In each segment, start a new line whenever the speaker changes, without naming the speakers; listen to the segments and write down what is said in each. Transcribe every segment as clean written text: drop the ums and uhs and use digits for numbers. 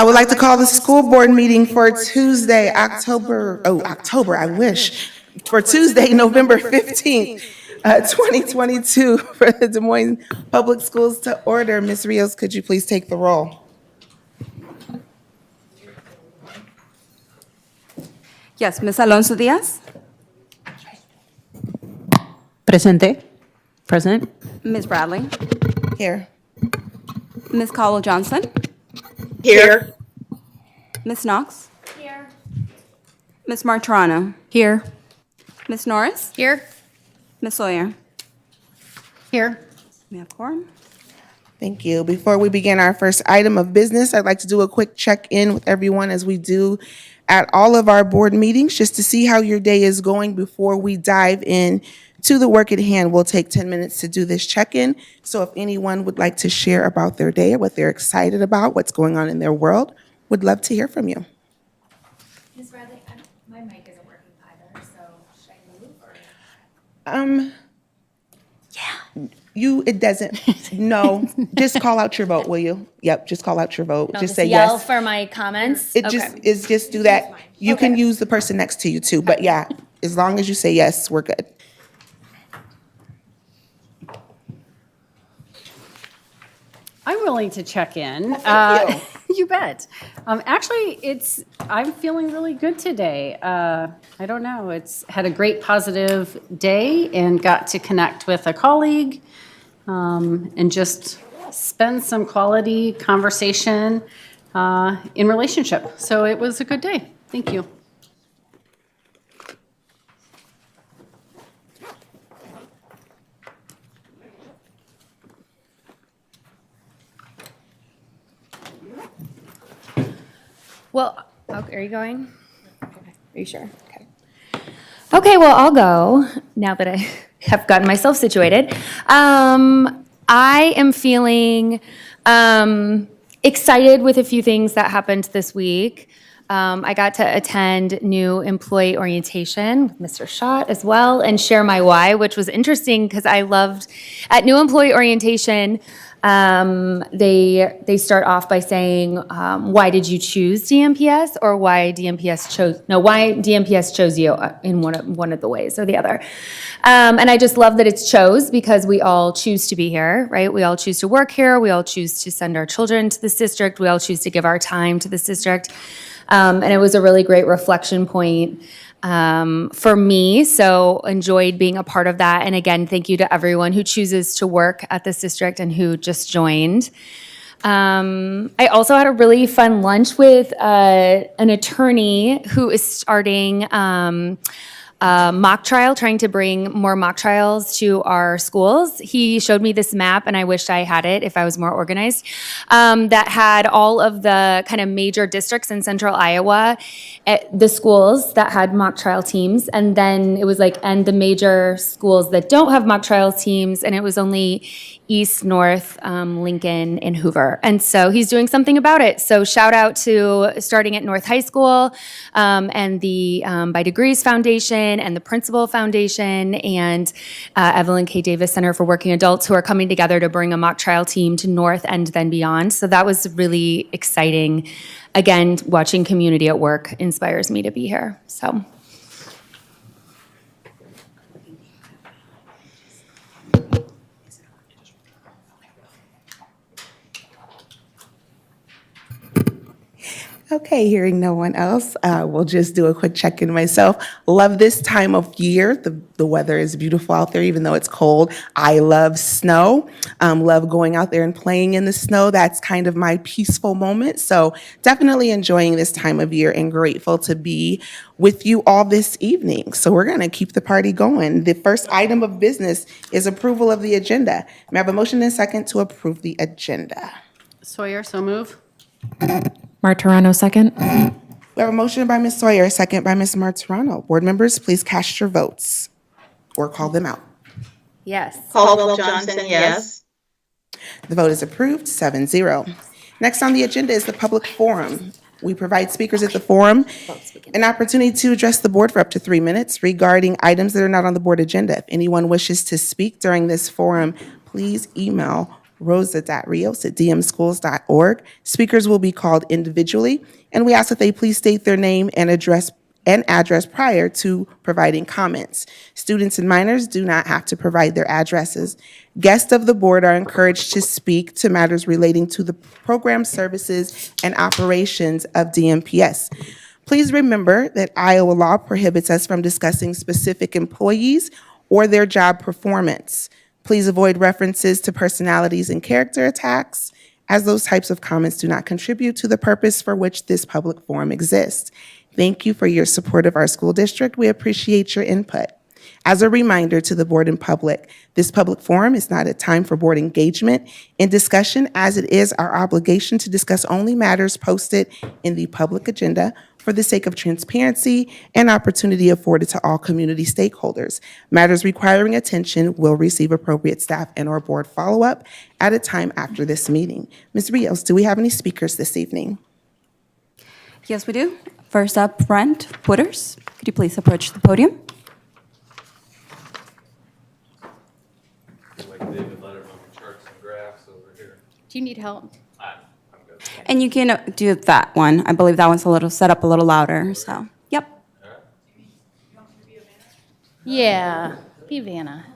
I would like to call the school board meeting for Tuesday, for Tuesday, November 15th, 2022, for the Des Moines Public Schools to order. Ms. Rios, could you please take the roll?
Yes, Ms. Alonso Diaz,
Presente. Present.
Ms. Bradley,
Here.
Ms. Cowell Johnson,
Here.
Ms. Knox. Here. Ms. Martorano.
Here.
Ms. Norris.
Here.
Ms. Sawyer.
Here.
We have quorum.
Thank you. Before we begin our first item of business, I'd like to do a quick check-in with everyone as we do at all of our board meetings, just to see how your day is going before we dive in to the work at hand. We'll take 10 minutes to do this check-in. So if anyone would like to share about their day, what they're excited about, what's going on in their world, would love to hear from you.
Ms. Bradley, my mic isn't working either, so should I move or?
It doesn't, no, just call out your vote, will you? Yep, just call out your vote.
I'll
Just say
yell
yes.
for my comments?
It
Okay.
just do that. You can use the person next to you too, but yeah, as long as you say yes, we're good.
I'm willing to check in.
Thank
You bet. Actually, I'm feeling really good today. I don't know, it's had a great positive day and got to connect with a colleague and just spend some quality conversation in relationship. So it was a good day. Thank you.
Well, okay, are you going? Are you sure? Okay. Okay, well, I'll go now that I have gotten myself situated. I am feeling excited with a few things that happened this week. I got to attend new employee orientation with Mr. Schott as well and share my why, which was interesting because I loved at new employee orientation. They start off by saying, why did you choose DMPS, or why DMPS chose you in one of the ways or the other. And I just love that it's chose because we all choose to be here, right? We all choose to work here. We all choose to send our children to this district. We all choose to give our time to this district. And it was a really great reflection point for me, so enjoyed being a part of that. And again, thank you to everyone who chooses to work at this district and who just joined. I also had a really fun lunch with an attorney who is starting mock trial, trying to bring more mock trials to our schools. He showed me this map, and I wished I had it if I was more organized, that had all of the kind of major districts in central Iowa, the schools that had mock trial teams, and then it was and the major schools that don't have mock trial teams, and it was only East, North, Lincoln, and Hoover. And so he's doing something about it. So shout out to starting at North High School and the By Degrees Foundation and the Principal Foundation and Evelyn K. Davis Center for Working Adults, who are coming together to bring a mock trial team to North and then beyond. So that was really exciting. Again, watching community at work inspires me to be here. So.
Okay, hearing no one else, we'll just do a quick check-in myself. Love this time of year. The weather is beautiful out there, even though it's cold. I love snow. Love going out there and playing in the snow. That's kind of my peaceful moment. So definitely enjoying this time of year and grateful to be with you all this evening. So we're going to keep the party going. The first item of business is approval of the agenda. May I have a motion and a second to approve the agenda?
Sawyer, so move.
Martorano, second.
We have a motion by Ms. Sawyer, a second by Ms. Martorano. Board members, please cast your votes or call them out.
Yes.
Caldwell Johnson, yes.
The vote is approved, 7-0. Next on the agenda is the public forum. We provide speakers at the forum an opportunity to address the board for up to 3 minutes regarding items that are not on the board agenda. If anyone wishes to speak during this forum, please email rosa.rios@dmschools.org. Speakers will be called individually, and we ask that they please state their name and address prior to providing comments. Students and minors do not have to provide their addresses. Guests of the board are encouraged to speak to matters relating to the program, services, and operations of DMPS. Please remember that Iowa law prohibits us from discussing specific employees or their job performance. Please avoid references to personalities and character attacks, as those types of comments do not contribute to the purpose for which this public forum exists. Thank you for your support of our school district. We appreciate your input. As a reminder to the board and public, this public forum is not a time for board engagement and discussion, as it is our obligation to discuss only matters posted in the public agenda for the sake of transparency and opportunity afforded to all community stakeholders. Matters requiring attention will receive appropriate staff and/or board follow-up at a time after this meeting. Ms. Rios, do we have any speakers this evening?
Yes, we do. First up, Brent Wooders. Could you please approach the podium?
Like David Letterman, charts and graphs over here.
Do you need help?
I'm good.
And you can do that one. I believe that one's a little set up a little louder, so, yep.
Yeah, be Vanna.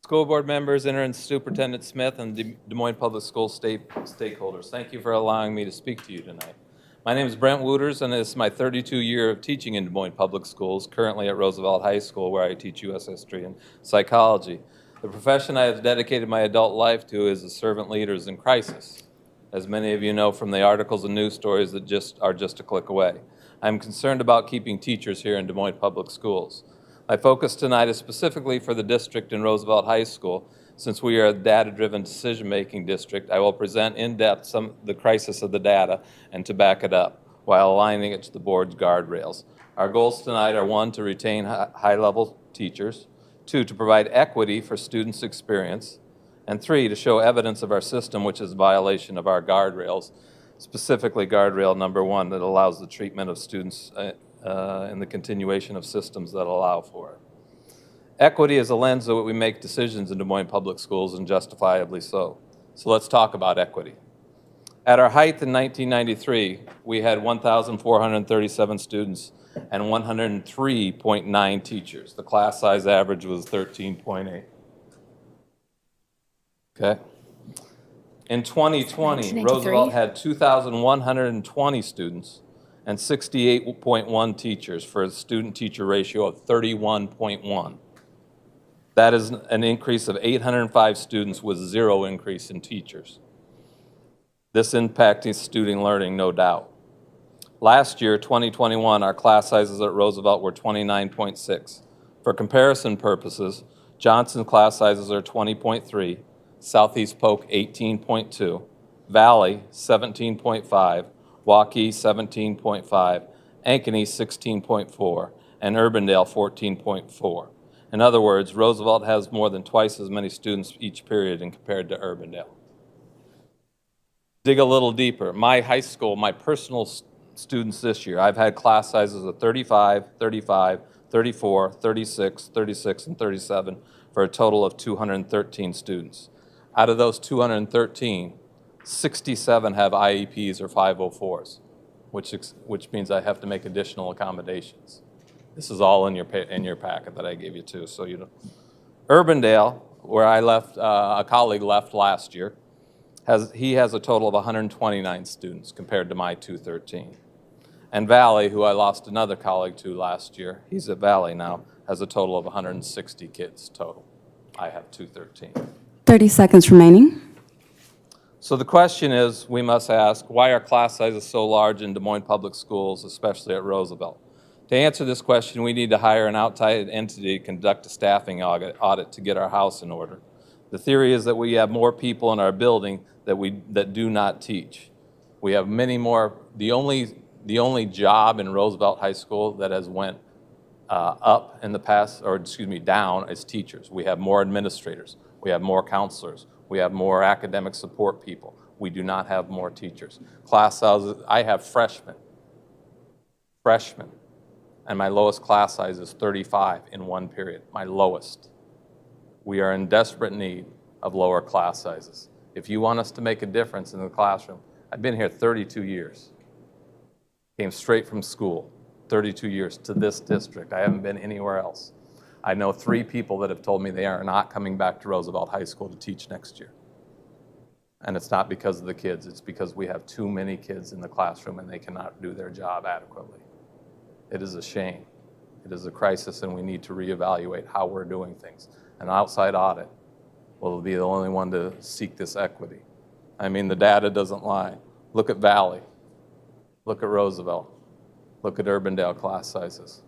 School board members, Interim Superintendent Smith, and Des Moines Public Schools stakeholders, thank you for allowing me to speak to you tonight. My name is Brent Wooters, and this is my 32 year of teaching in Des Moines Public Schools, currently at Roosevelt High School, where I teach U.S. history and psychology. The profession I have dedicated my adult life to is the servant leaders in crisis, as many of you know from the articles and news stories that are just a click away. I'm concerned about keeping teachers here in Des Moines Public Schools. My focus tonight is specifically for the district in Roosevelt High School. Since we are a data-driven decision-making district, I will present in depth the crisis of the data and to back it up while aligning it to the board's guardrails. Our goals tonight are 1, to retain high-level teachers, 2, to provide equity for students' experience, and 3, to show evidence of our system which is a violation of our guardrails, specifically guardrail number 1 that allows the treatment of students in the continuation of systems that allow for it. Equity is a lens that we make decisions in Des Moines Public Schools, and justifiably so. So let's talk about equity. At our height in 1993, we had 1,437 students and 103.9 teachers. The class size average was 13.8. Okay. In 2020, Roosevelt had 2,120 students and 68.1 teachers for a student-teacher ratio of 31.1. That is an increase of 805 students with 0 increase in teachers. This impacting student learning, no doubt. Last year, 2021, our class sizes at Roosevelt were 29.6. For comparison purposes, Johnson class sizes are 20.3, Southeast Polk 18.2, Valley 17.5, Waukee 17.5, Ankeny 16.4, and Urbandale 14.4. In other words, Roosevelt has more than twice as many students each period in compared to Urbandale. Dig a little deeper. My high school, my personal students this year, I've had class sizes of 35, 35, 34, 36, 36, and 37 for a total of 213 students. Out of those 213, 67 have IEPs or 504s, which means I have to make additional accommodations. This is all in your packet that I gave you too, so you know. Urbandale, where I left, a colleague left last year, has a total of 129 students compared to my 213. And Valley, who I lost another colleague to last year, he's at Valley now, has a total of 160 kids total. I have 213.
30 seconds remaining.
So the question is, we must ask, why are class sizes so large in Des Moines Public Schools, especially at Roosevelt? To answer this question, we need to hire an outside entity to conduct a staffing audit to get our house in order. The theory is that we have more people in our building that do not teach. We have many more. The only job in Roosevelt High School that has went up in the past, or excuse me, down, is teachers. We have more administrators. We have more counselors. We have more academic support people. We do not have more teachers. Class sizes, I have freshmen, and my lowest class size is 35 in one period, my lowest. We are in desperate need of lower class sizes. If you want us to make a difference in the classroom, I've been here 32 years. Came straight from school, 32 years to this district. I haven't been anywhere else. I know 3 people that have told me they are not coming back to Roosevelt High School to teach next year. And it's not because of the kids, it's because we have too many kids in the classroom and they cannot do their job adequately. It is a shame. It is a crisis, and we need to reevaluate how we're doing things. An outside audit will be the only one to seek this equity. I mean, the data doesn't lie. Look at Valley. Look at Roosevelt. Look at Urbandale class sizes.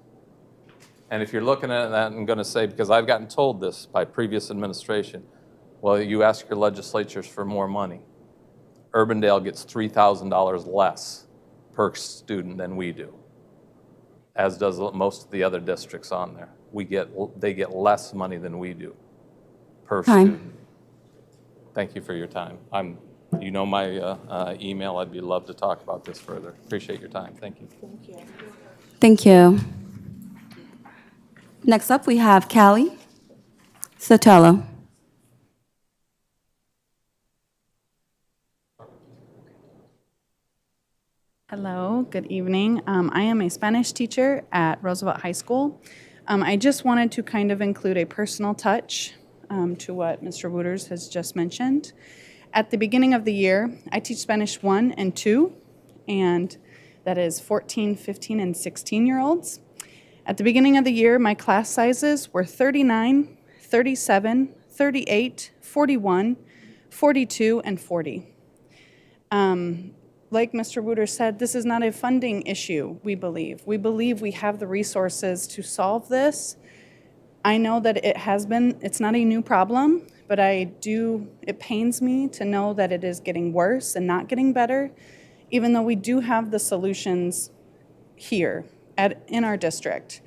And if you're looking at that and going to say, because I've gotten told this by previous administration, well, you ask your legislatures for more money. Urbandale gets $3,000 less per student than we do, as does most of the other districts on there. They get less money than we do per student. Thank you for your time. You know my email. I'd be love to talk about this further. Appreciate your time. Thank you.
Thank you. Next up, we have Callie Sotelo.
Hello, good evening. I am a Spanish teacher at Roosevelt High School. I just wanted to kind of include a personal touch to what Mr. Wooters has just mentioned. At the beginning of the year, I teach Spanish 1 and 2, and that is 14, 15, and 16-year-olds. At the beginning of the year, my class sizes were 39, 37, 38, 41, 42, and 40. Like Mr. Wooter said, this is not a funding issue, we believe. We believe we have the resources to solve this. I know that it's not a new problem, but it pains me to know that it is getting worse and not getting better, even though we do have the solutions here in our district.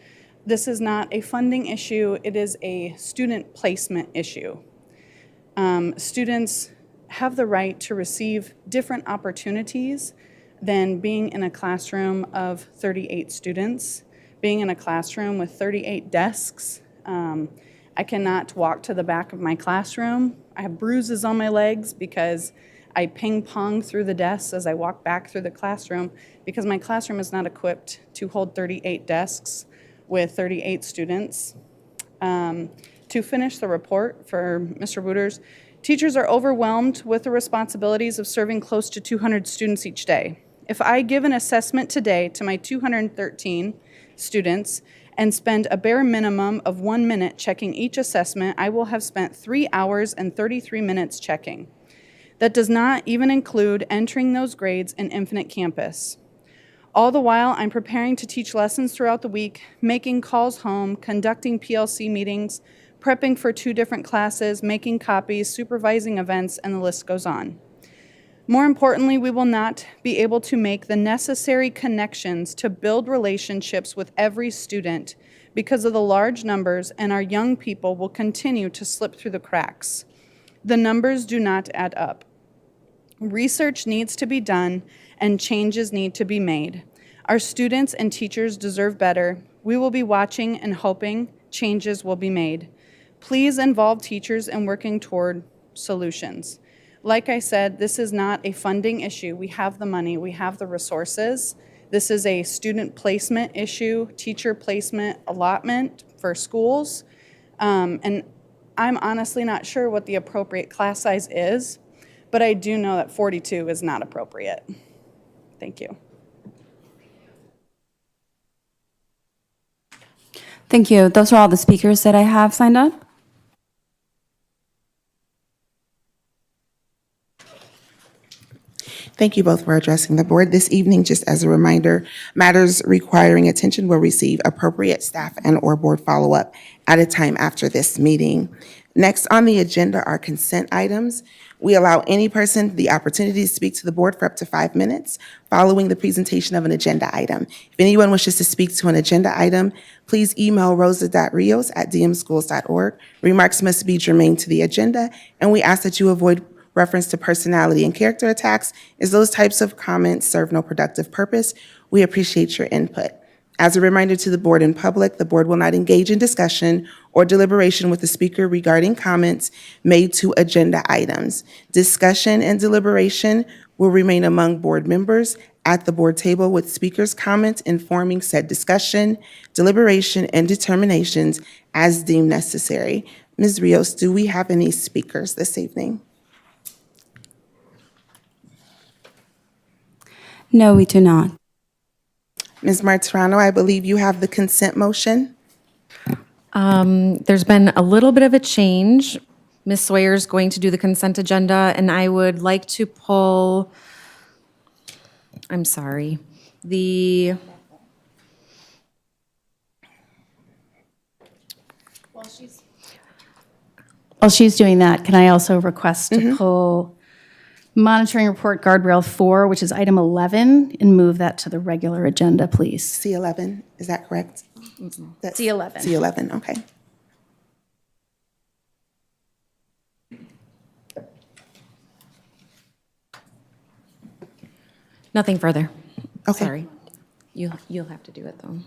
This is not a funding issue, it is a student placement issue. Students have the right to receive different opportunities than being in a classroom of 38 students, being in a classroom with 38 desks. I cannot walk to the back of my classroom. I have bruises on my legs because I ping pong through the desks as I walk back through the classroom because my classroom is not equipped to hold 38 desks with 38 students. To finish the report for Mr. Wooters, teachers are overwhelmed with the responsibilities of serving close to 200 students each day. If I give an assessment today to my 213 students and spend a bare minimum of 1 minute checking each assessment, I will have spent 3 hours and 33 minutes checking. That does not even include entering those grades in Infinite Campus. All the while, I'm preparing to teach lessons throughout the week, making calls home, conducting PLC meetings, prepping for 2 different classes, making copies, supervising events, and the list goes on. More importantly, we will not be able to make the necessary connections to build relationships with every student because of the large numbers, and our young people will continue to slip through the cracks. The numbers do not add up. Research needs to be done, and changes need to be made. Our students and teachers deserve better. We will be watching and hoping changes will be made. Please involve teachers in working toward solutions. Like I said, this is not a funding issue. We have the money, we have the resources. This is a student placement issue, teacher placement allotment for schools. And I'm honestly not sure what the appropriate class size is, but I do know that 42 is not appropriate. Thank you.
Thank you. Those are all the speakers that I have signed up.
Thank you both for addressing the board this evening. Just as a reminder, matters requiring attention will receive appropriate staff and/or board follow-up at a time after this meeting. Next on the agenda are consent items. We allow any person the opportunity to speak to the board for up to 5 minutes following the presentation of an agenda item. If anyone wishes to speak to an agenda item, please email rosa.rios@dmschools.org. Remarks must be germane to the agenda, and we ask that you avoid reference to personality and character attacks, as those types of comments serve no productive purpose. We appreciate your input. As a reminder to the board and public, the board will not engage in discussion or deliberation with the speaker regarding comments made to agenda items. Discussion and deliberation will remain among board members at the board table with speakers' comments informing said discussion, deliberation, and determinations as deemed necessary. Ms. Rios, do we have any speakers this evening?
No, we do not.
Ms. Martirano, I believe you have the consent motion.
There's been a little bit of a change. Ms. Sawyer's going to do the consent agenda, and I would like to pull, I'm sorry,
While she's doing that, can I also request to pull monitoring report guardrail 4, which is item 11, and move that to the regular agenda, please?
C11, is that correct? That's
C11.
C11, okay.
nothing further.
Okay.
Sorry. You'll have to do it, though.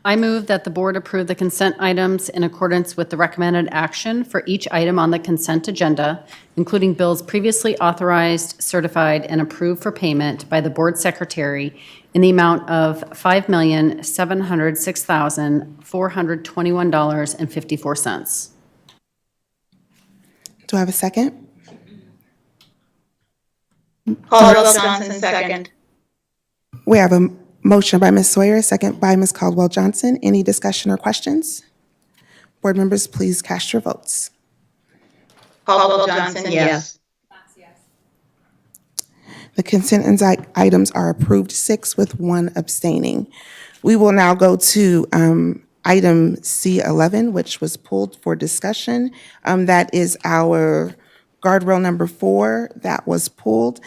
I move that the board approve the consent items in accordance with the recommended action for each item on the consent agenda, including bills previously authorized, certified, and approved for payment by the board secretary in the amount of $5,706,421.54.
Do I have a second?
Caldwell Johnson, second.
We have a motion by Ms. Sawyer, a second by Ms. Caldwell Johnson. Any discussion or questions? Board members, please cast your votes.
Caldwell Johnson, yes.
The consent items are approved, 6 with 1 abstaining. We will now go to item C11, which was pulled for discussion. That is our guardrail number 4 that was pulled.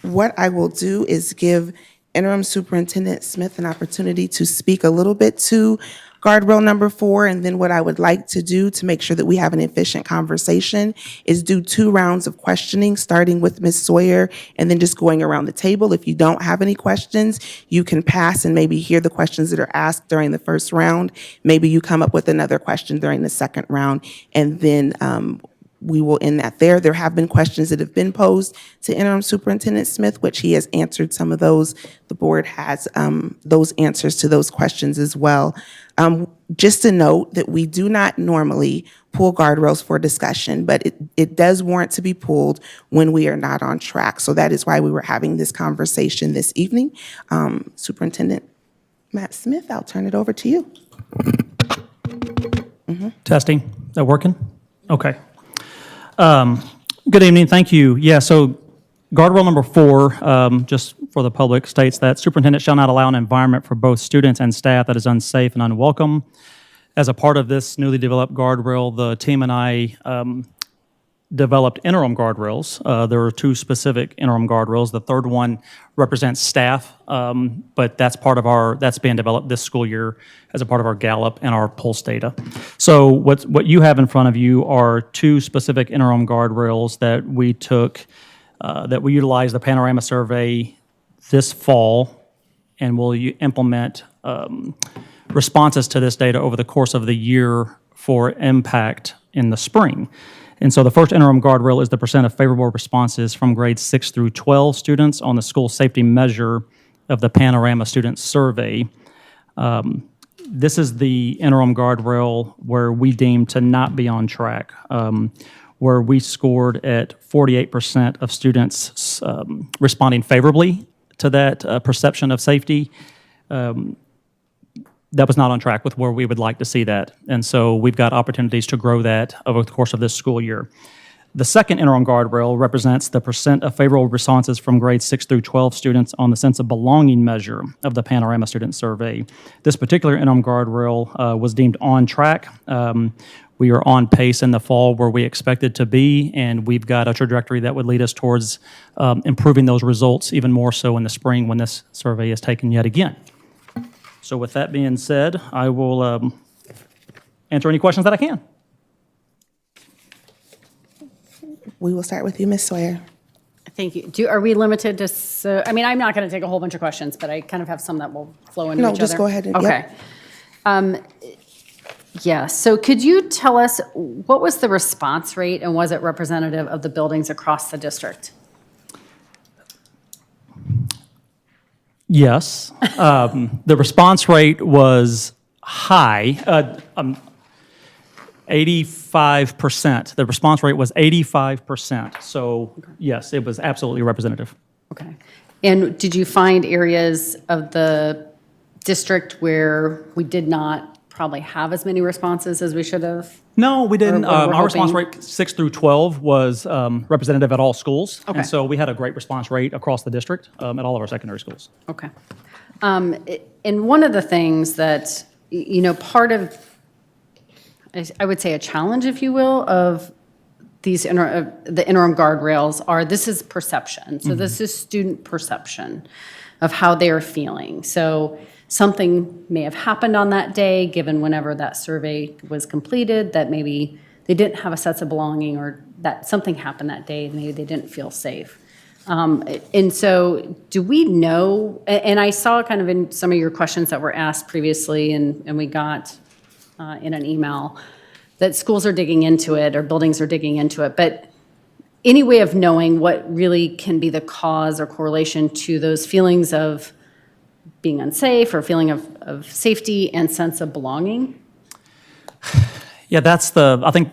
What I will do is give Interim Superintendent Smith an opportunity to speak a little bit to guardrail number 4, and then what I would like to do to make sure that we have an efficient conversation is do 2 rounds of questioning, starting with Ms. Sawyer and then just going around the table. If you don't have any questions, you can pass and maybe hear the questions that are asked during the first round. Maybe you come up with another question during the second round, and then we will end that there. There have been questions that have been posed to Interim Superintendent Smith, which he has answered some of those. The board has those answers to those questions as well. Just a note that we do not normally pull guardrails for discussion, but it does warrant to be pulled when we are not on track. So that is why we were having this conversation this evening. Superintendent Matt Smith, I'll turn it over to you.
Testing, is that working? Okay. Good evening, thank you. Yeah, so guardrail number 4, just for the public, states that superintendent shall not allow an environment for both students and staff that is unsafe and unwelcome. As a part of this newly developed guardrail, the team and I developed interim guardrails. There are 2 specific interim guardrails. The third one represents staff, but that's being developed this school year as a part of our Gallup and our Pulse data. So what you have in front of you are 2 specific interim guardrails that we took, that we utilized the Panorama Survey this fall, and we'll implement responses to this data over the course of the year for impact in the spring. And so the first interim guardrail is the percent of favorable responses from grades 6 through 12 students on the school safety measure of the Panorama Student Survey. This is the interim guardrail where we deemed to not be on track, where we scored at 48% of students responding favorably to that perception of safety. That was not on track with where we would like to see that. And so we've got opportunities to grow that over the course of this school year. The second interim guardrail represents the percent of favorable responses from grades 6 through 12 students on the sense of belonging measure of the Panorama Student Survey. This particular interim guardrail was deemed on track. We are on pace in the fall where we expected to be, and we've got a trajectory that would lead us towards improving those results even more so in the spring when this survey is taken yet again. So with that being said, I will answer any questions that I can.
We will start with you, Ms. Sawyer.
Thank you. Are we limited to, I mean, I'm not going to take a whole bunch of questions, but I kind of have some that will flow into each
No,
other.
just go ahead and-
Okay.
yep.
Yeah, so could you tell us, what was the response rate, and was it representative of the buildings across the district?
Yes. The response rate was high, 85%. The response rate was 85%. So yes, it was absolutely representative.
Okay. And did you find areas of the district where we did not probably have as many responses as we should have?
No, we didn't.
Or we're
Our response
hoping-
rate 6 through 12 was representative at all schools.
Okay.
And so we had a great response rate across the district at all of our secondary schools.
Okay. And one of the things that, part of, I would say a challenge, if you will, of these the interim guardrails are, this is perception. So this is student perception of how they're feeling. So something may have happened on that day, given whenever that survey was completed, that maybe they didn't have a sense of belonging, or that something happened that day, maybe they didn't feel safe. And so do we know, and I saw kind of in some of your questions that were asked previously, and we got in an email, that schools are digging into it, or buildings are digging into it, but any way of knowing what really can be the cause or correlation to those feelings of being unsafe, or feeling of safety and sense of belonging?
Yeah, I think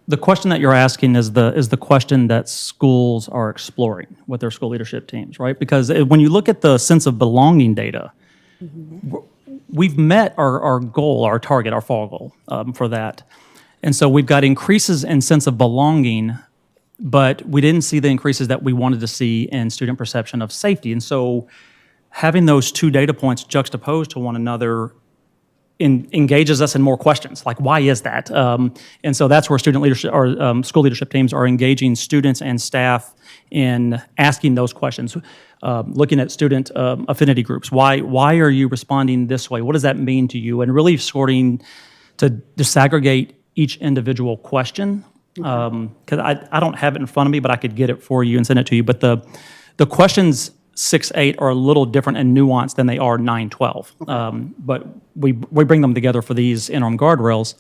the question that you're asking is the question that schools are exploring with their school leadership teams, right? Because when you look at the sense of belonging data, we've met our goal, our target, our fall goal for that. And so we've got increases in sense of belonging, but we didn't see the increases that we wanted to see in student perception of safety. And so having those two data points juxtaposed to one another engages us in more questions, like why is that? And so that's where student leadership or school leadership teams are engaging students and staff in asking those questions, looking at student affinity groups. Why are you responding this way? What does that mean to you? And really sorting to disaggregate each individual question. Because I don't have it in front of me, but I could get it for you and send it to you. But the questions 6, 8 are a little different and nuanced than they are 9, 12. But we bring them together for these interim guardrails.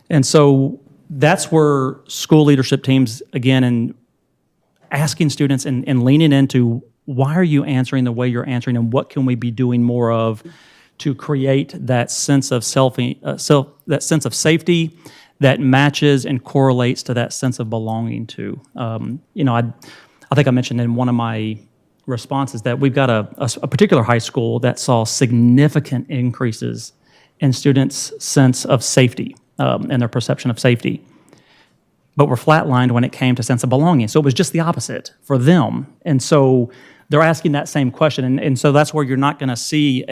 And so that's where school leadership teams, again, and asking students and leaning into why are you answering the way you're answering, and what can we be doing more of to create that sense of that sense of safety that matches and correlates to that sense of belonging to. I think I mentioned in one of my responses that we've got a particular high school that saw significant increases in students' sense of safety and their perception of safety, but were flatlined when it came to sense of belonging. So it was just the opposite for them. And so they're asking that same question. And so that's where you're not going to see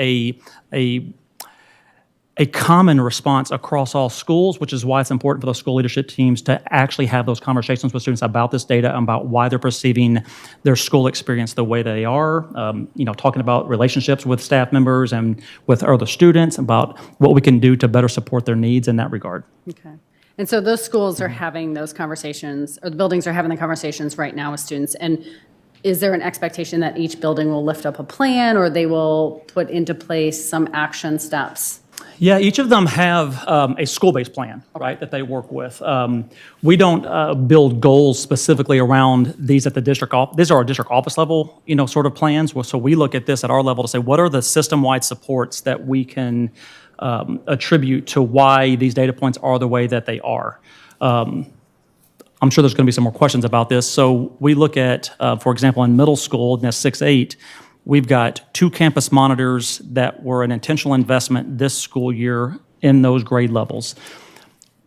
a common response across all schools, which is why it's important for those school leadership teams to actually have those conversations with students about this data, about why they're perceiving their school experience the way they are, talking about relationships with staff members and with other students, about what we can do to better support their needs in that regard.
Okay. And so those schools are having those conversations, or the buildings are having the conversations right now with students. And is there an expectation that each building will lift up a plan, or they will put into place some action steps?
Yeah, each of them have a school-based plan, right, that they work with. We don't build goals specifically around these at the district office. These are our district office level, sort of plans. So we look at this at our level to say, what are the system-wide supports that we can attribute to why these data points are the way that they are? I'm sure there's going to be some more questions about this. So we look at, for example, in middle school, in 6-8, we've got 2 campus monitors that were an intentional investment this school year in those grade levels.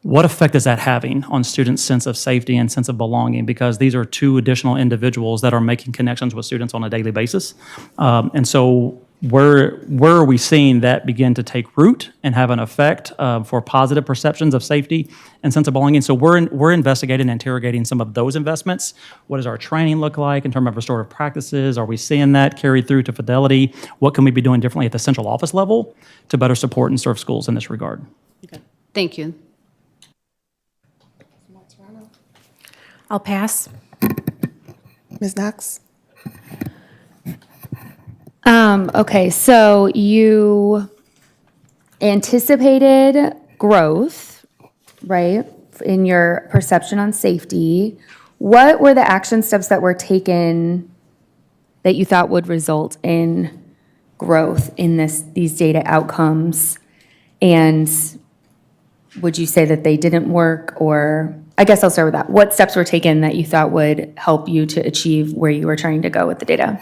What effect is that having on students' sense of safety and sense of belonging? Because these are 2 additional individuals that are making connections with students on a daily basis. And so where are we seeing that begin to take root and have an effect for positive perceptions of safety and sense of belonging? So we're investigating and interrogating some of those investments. What does our training look like in terms of restorative practices? Are we seeing that carried through to fidelity? What can we be doing differently at the central office level to better support and serve schools in this regard?
Okay. Thank you.
I'll pass.
Ms. Knox?
Okay, so you anticipated growth, right, in your perception on safety. What were the action steps that were taken that you thought would result in growth in these data outcomes? And would you say that they didn't work, or I guess I'll start with that. What steps were taken that you thought would help you to achieve where you were trying to go with the data?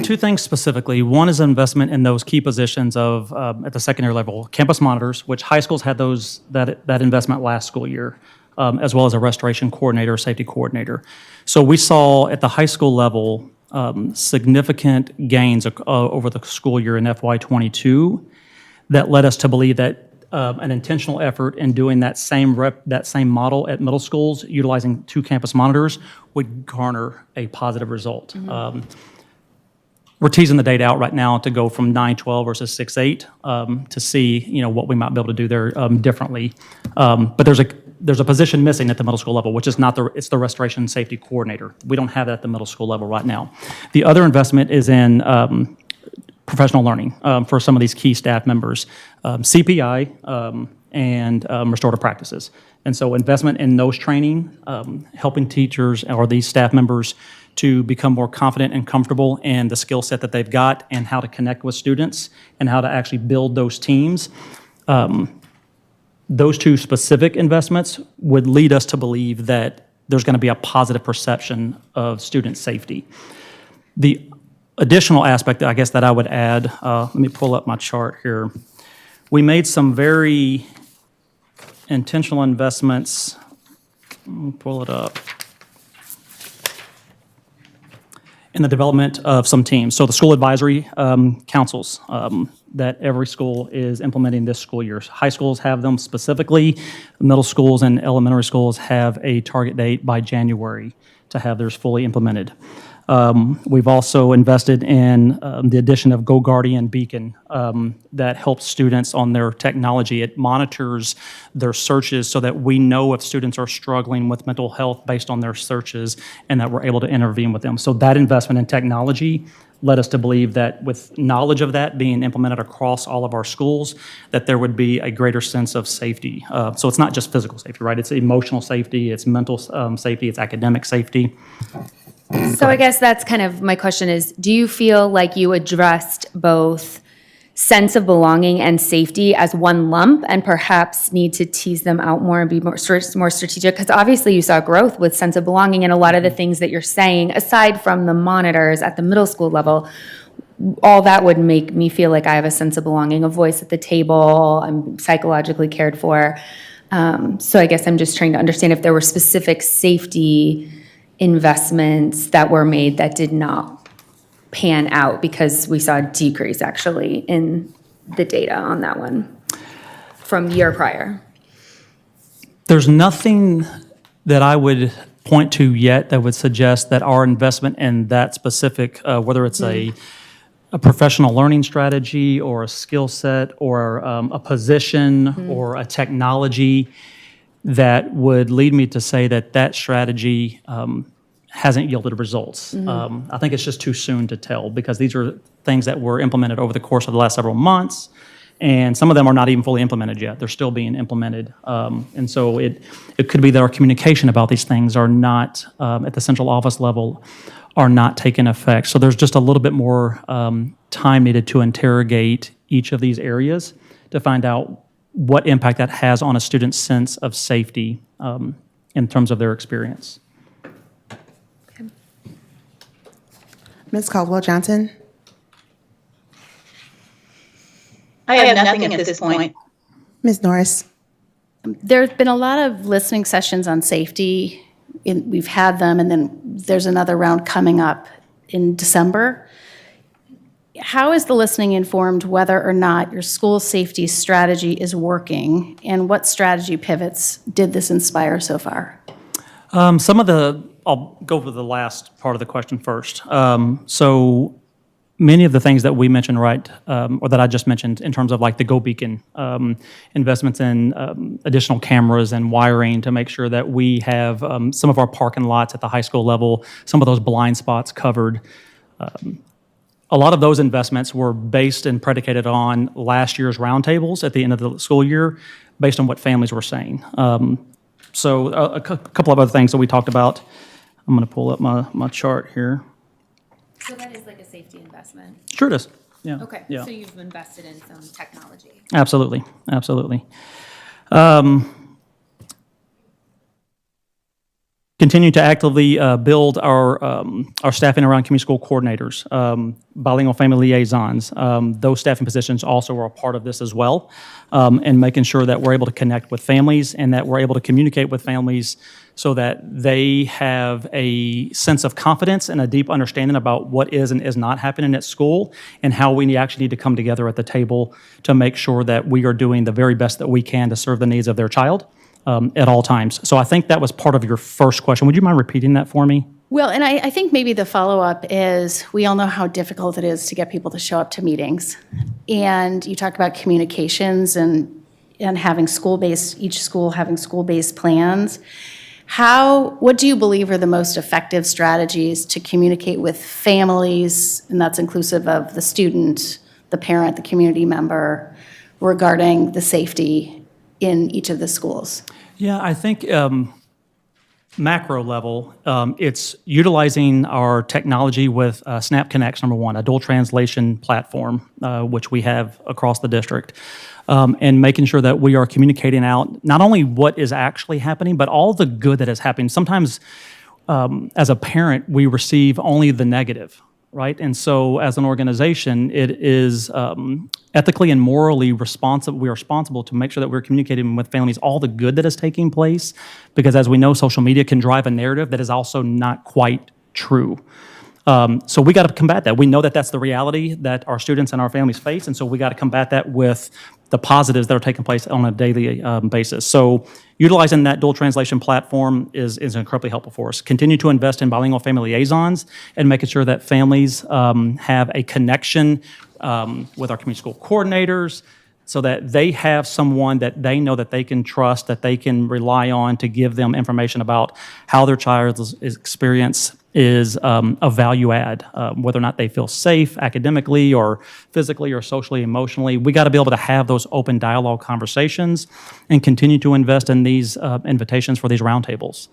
Two things specifically. One is investment in those key positions of, at the secondary level, campus monitors, which high schools had that investment last school year, as well as a restoration coordinator, safety coordinator. So we saw at the high school level significant gains over the school year in FY22 that led us to believe that an intentional effort in doing that same model at middle schools, utilizing 2 campus monitors, would garner a positive result. We're teasing the data out right now to go from 9-12 versus 6-8 to see what we might be able to do there differently. But there's a position missing at the middle school level, which is it's the restoration and safety coordinator. We don't have that at the middle school level right now. The other investment is in professional learning for some of these key staff members, CPI and restorative practices. And so investment in those training, helping teachers or these staff members to become more confident and comfortable in the skill set that they've got and how to connect with students and how to actually build those teams. Those 2 specific investments would lead us to believe that there's going to be a positive perception of student safety. The additional aspect, I guess, that I would add, let me pull up my chart here. We made some very intentional investments. Let me pull it up. In the development of some teams. So the school advisory councils that every school is implementing this school year. High schools have them specifically. Middle schools and elementary schools have a target date by January to have theirs fully implemented. We've also invested in the addition of Go Guardian Beacon that helps students on their technology. It monitors their searches so that we know if students are struggling with mental health based on their searches and that we're able to intervene with them. So that investment in technology led us to believe that with knowledge of that being implemented across all of our schools, that there would be a greater sense of safety. So it's not just physical safety, right? It's emotional safety, it's mental safety, it's academic safety.
So I guess that's kind of my question is, do you feel like you addressed both sense of belonging and safety as one lump and perhaps need to tease them out more and be more strategic? Because obviously you saw growth with sense of belonging and a lot of the things that you're saying, aside from the monitors at the middle school level, all that would make me feel like I have a sense of belonging, a voice at the table, I'm psychologically cared for. So I guess I'm just trying to understand if there were specific safety investments that were made that did not pan out because we saw a decrease actually in the data on that one from year prior.
There's nothing that I would point to yet that would suggest that our investment in that specific, whether it's a professional learning strategy or a skill set or a position or a technology, that would lead me to say that that strategy hasn't yielded results. I think it's just too soon to tell because these are things that were implemented over the course of the last several months, and some of them are not even fully implemented yet. They're still being implemented. And so it could be that our communication about these things are not, at the central office level, are not taking effect. So there's just a little bit more time needed to interrogate each of these areas to find out what impact that has on a student's sense of safety in terms of their experience.
Ms. Caldwell-Johnson?
I have nothing at this point.
Ms. Norris?
There's been a lot of listening sessions on safety. We've had them, and then there's another round coming up in December. How is the listening informed whether or not your school safety strategy is working, and what strategy pivots did this inspire so far?
I'll go to the last part of the question first. So many of the things that we mentioned, right, or that I just mentioned in terms of like the Go Beacon, investments in additional cameras and wiring to make sure that we have some of our parking lots at the high school level, some of those blind spots covered. A lot of those investments were based and predicated on last year's roundtables at the end of the school year, based on what families were saying. So a couple of other things that we talked about. I'm going to pull up my chart here.
So that is like a safety investment.
Sure it is. Yeah.
Okay,
Yeah.
so you've invested in some technology.
Absolutely. Absolutely. Continue to actively build our staffing around community school coordinators, bilingual family liaisons. Those staffing positions also are a part of this as well, and making sure that we're able to connect with families and that we're able to communicate with families so that they have a sense of confidence and a deep understanding about what is and is not happening at school and how we actually need to come together at the table to make sure that we are doing the very best that we can to serve the needs of their child. At all times. So I think that was part of your first question. Would you mind repeating that for me?
Well, and I think maybe the follow-up is, we all know how difficult it is to get people to show up to meetings. And you talked about communications and having school-based, each school having school-based plans. What do you believe are the most effective strategies to communicate with families, and that's inclusive of the student, the parent, the community member, regarding the safety in each of the schools?
Yeah, I think macro level, it's utilizing our technology with Snap Connects, number one, a dual translation platform, which we have across the district, and making sure that we are communicating out not only what is actually happening, but all the good that is happening. Sometimes, as a parent, we receive only the negative, right? And so as an organization, it is ethically and morally responsible. We are responsible to make sure that we're communicating with families all the good that is taking place, because as we know, social media can drive a narrative that is also not quite true. So we got to combat that. We know that that's the reality that our students and our families face, and so we got to combat that with the positives that are taking place on a daily basis. So utilizing that dual translation platform is incredibly helpful for us. Continue to invest in bilingual family liaisons and making sure that families have a connection with our community school coordinators so that they have someone that they know that they can trust, that they can rely on to give them information about how their child's experience is a value add, whether or not they feel safe academically or physically or socially, emotionally. We got to be able to have those open dialogue conversations and continue to invest in these invitations for these roundtables.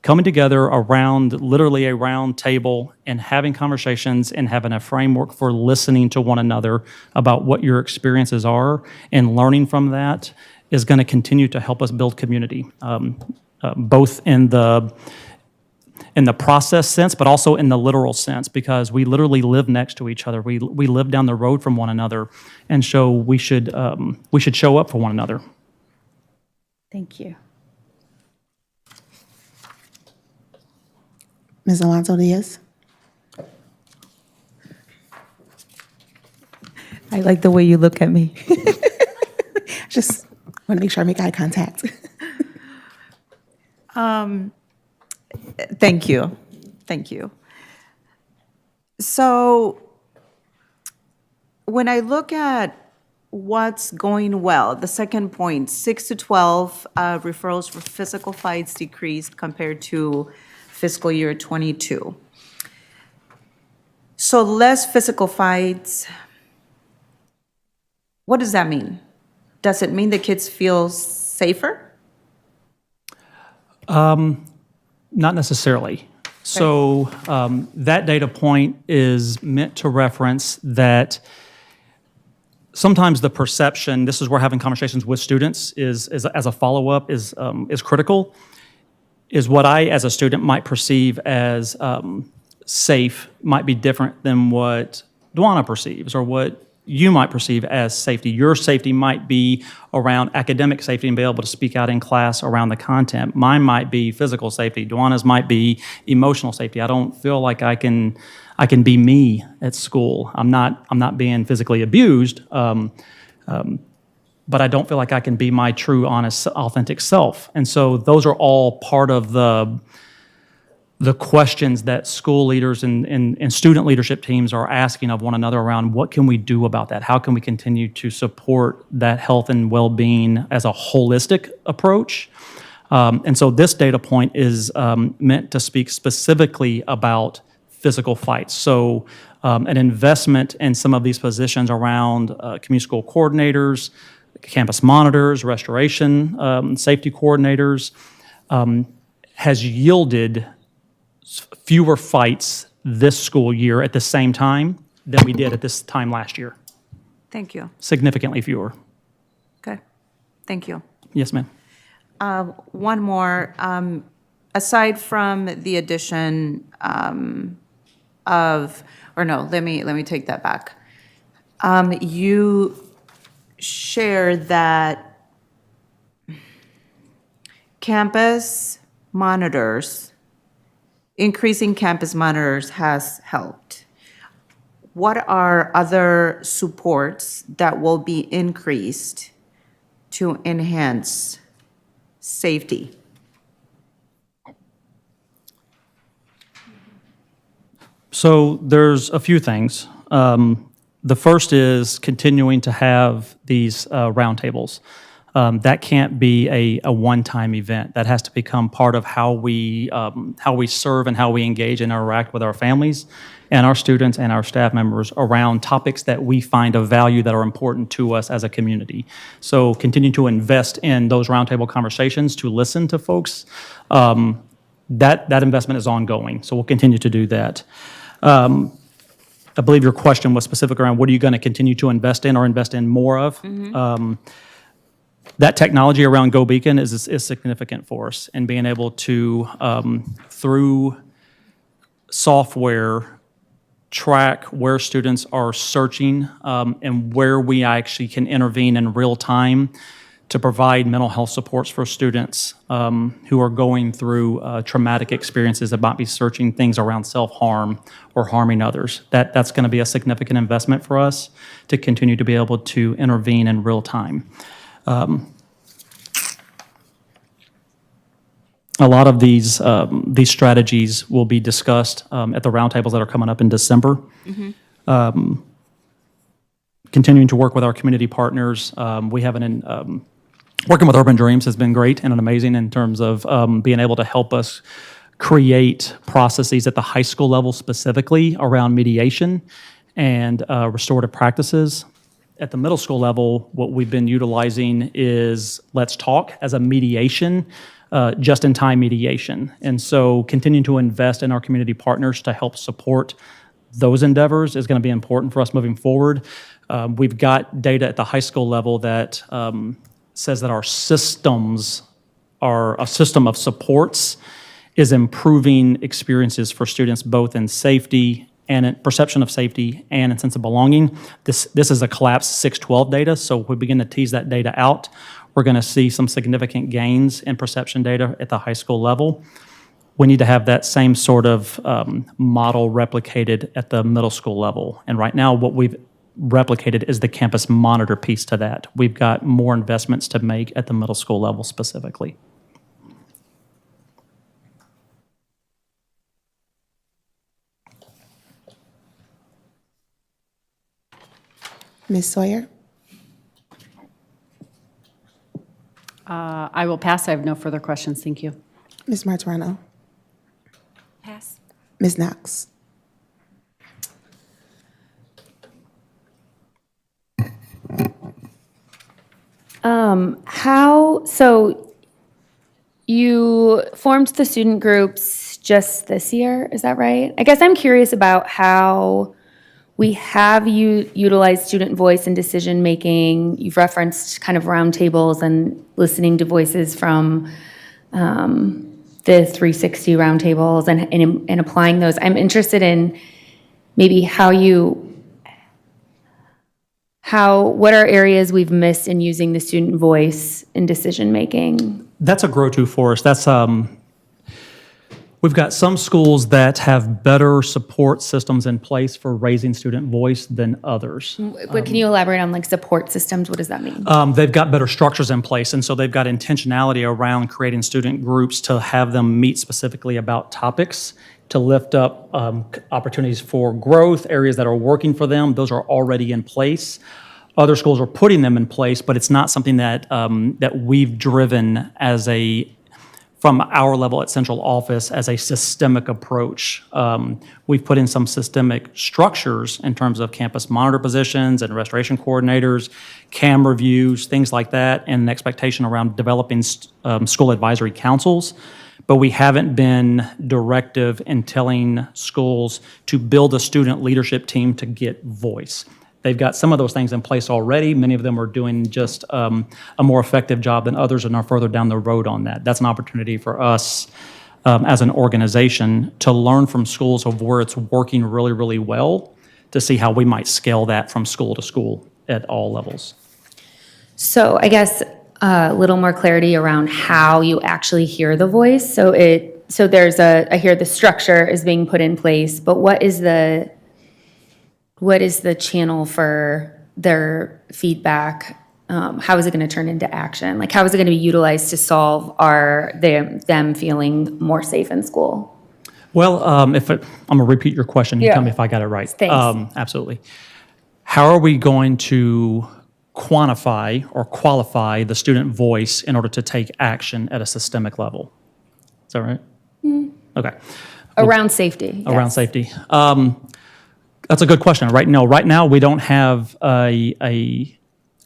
Coming together around literally a round table and having conversations and having a framework for listening to one another about what your experiences are and learning from that is going to continue to help us build community, both in the process sense, but also in the literal sense, because we literally live next to each other. We live down the road from one another, and so we should show up for one another.
Thank you.
Ms. Alonso Diaz?
I like the way you look at me.
Just want to make sure I make eye contact.
Thank you. Thank you. So when I look at what's going well, the second point, 6 to 12 referrals for physical fights decreased compared to fiscal year 22. So less physical fights, what does that mean? Does it mean the kids feel safer?
Not necessarily. So that data point is meant to reference that sometimes the perception, this is where having conversations with students is as a follow-up is critical, is what I as a student might perceive as safe might be different than what Duana perceives or what you might perceive as safety. Your safety might be around academic safety and be able to speak out in class around the content. Mine might be physical safety. Duana's might be emotional safety. I don't feel like I can be me at school. I'm not being physically abused, but I don't feel like I can be my true, honest, authentic self. And so those are all part of the the questions that school leaders and student leadership teams are asking of one another around what can we do about that? How can we continue to support that health and well-being as a holistic approach? And so this data point is meant to speak specifically about physical fights. So an investment in some of these positions around community school coordinators, campus monitors, restoration, safety coordinators, has yielded fewer fights this school year at the same time than we did at this time last year.
Thank you.
Significantly fewer.
Okay, thank you.
Yes, ma'am.
One more, aside from the addition let me take that back. You share that increasing campus monitors has helped. What are other supports that will be increased to enhance safety?
So there's a few things. The first is continuing to have these roundtables. That can't be a one-time event. That has to become part of how we serve and how we engage and interact with our families and our students and our staff members around topics that we find of value that are important to us as a community. So continue to invest in those roundtable conversations to listen to folks. That investment is ongoing, so we'll continue to do that. I believe your question was specific around what are you going to continue to invest in or invest in more of? That technology around Go Beacon is significant for us, and being able to, through software, track where students are searching and where we actually can intervene in real time to provide mental health supports for students who are going through traumatic experiences that might be searching things around self-harm or harming others. That's going to be a significant investment for us to continue to be able to intervene in real time. A lot of these strategies will be discussed at the roundtables that are coming up in December. Continuing to work with our community partners. We have working with Urban Dreams has been great and amazing in terms of being able to help us create processes at the high school level specifically around mediation and restorative practices. At the middle school level, what we've been utilizing is Let's Talk as a mediation, just-in-time mediation. And so continuing to invest in our community partners to help support those endeavors is going to be important for us moving forward. We've got data at the high school level that says that our systems are a system of supports is improving experiences for students both in safety and in perception of safety and in sense of belonging. This is a collapsed 6-12 data, so if we begin to tease that data out, we're going to see some significant gains in perception data at the high school level. We need to have that same sort of model replicated at the middle school level. And right now, what we've replicated is the campus monitor piece to that. We've got more investments to make at the middle school level specifically.
Ms. Sawyer?
I will pass. I have no further questions. Thank you.
Ms. Martorano?
Pass.
Ms. Knox?
So you formed the student groups just this year, is that right? I guess I'm curious about how we have utilized student voice in decision-making. You've referenced kind of roundtables and listening to voices from the 360 roundtables and applying those. I'm interested in maybe what are areas we've missed in using the student voice in decision-making?
That's a grow-to for us. That's We've got some schools that have better support systems in place for raising student voice than others.
But can you elaborate on like support systems? What does that mean?
They've got better structures in place, and so they've got intentionality around creating student groups to have them meet specifically about topics, to lift up opportunities for growth, areas that are working for them. Those are already in place. Other schools are putting them in place, but it's not something that that we've driven from our level at central office as a systemic approach. We've put in some systemic structures in terms of campus monitor positions and restoration coordinators, CAM reviews, things like that, and an expectation around developing school advisory councils. But we haven't been directive in telling schools to build a student leadership team to get voice. They've got some of those things in place already. Many of them are doing just a more effective job than others and are further down the road on that. That's an opportunity for us as an organization to learn from schools of where it's working really, really well, to see how we might scale that from school to school at all levels.
So I guess a little more clarity around how you actually hear the voice. So there's I hear the structure is being put in place, but what is the channel for their feedback? How is it going to turn into action? Like, how is it going to be utilized to solve them feeling more safe in school?
Well, I'm going to repeat your question. You tell me if I got it right.
Thanks.
Absolutely. How are we going to quantify or qualify the student voice in order to take action at a systemic level? Is that right? Okay.
Around safety.
Around
yes.
safety. That's a good question. Right now we don't have a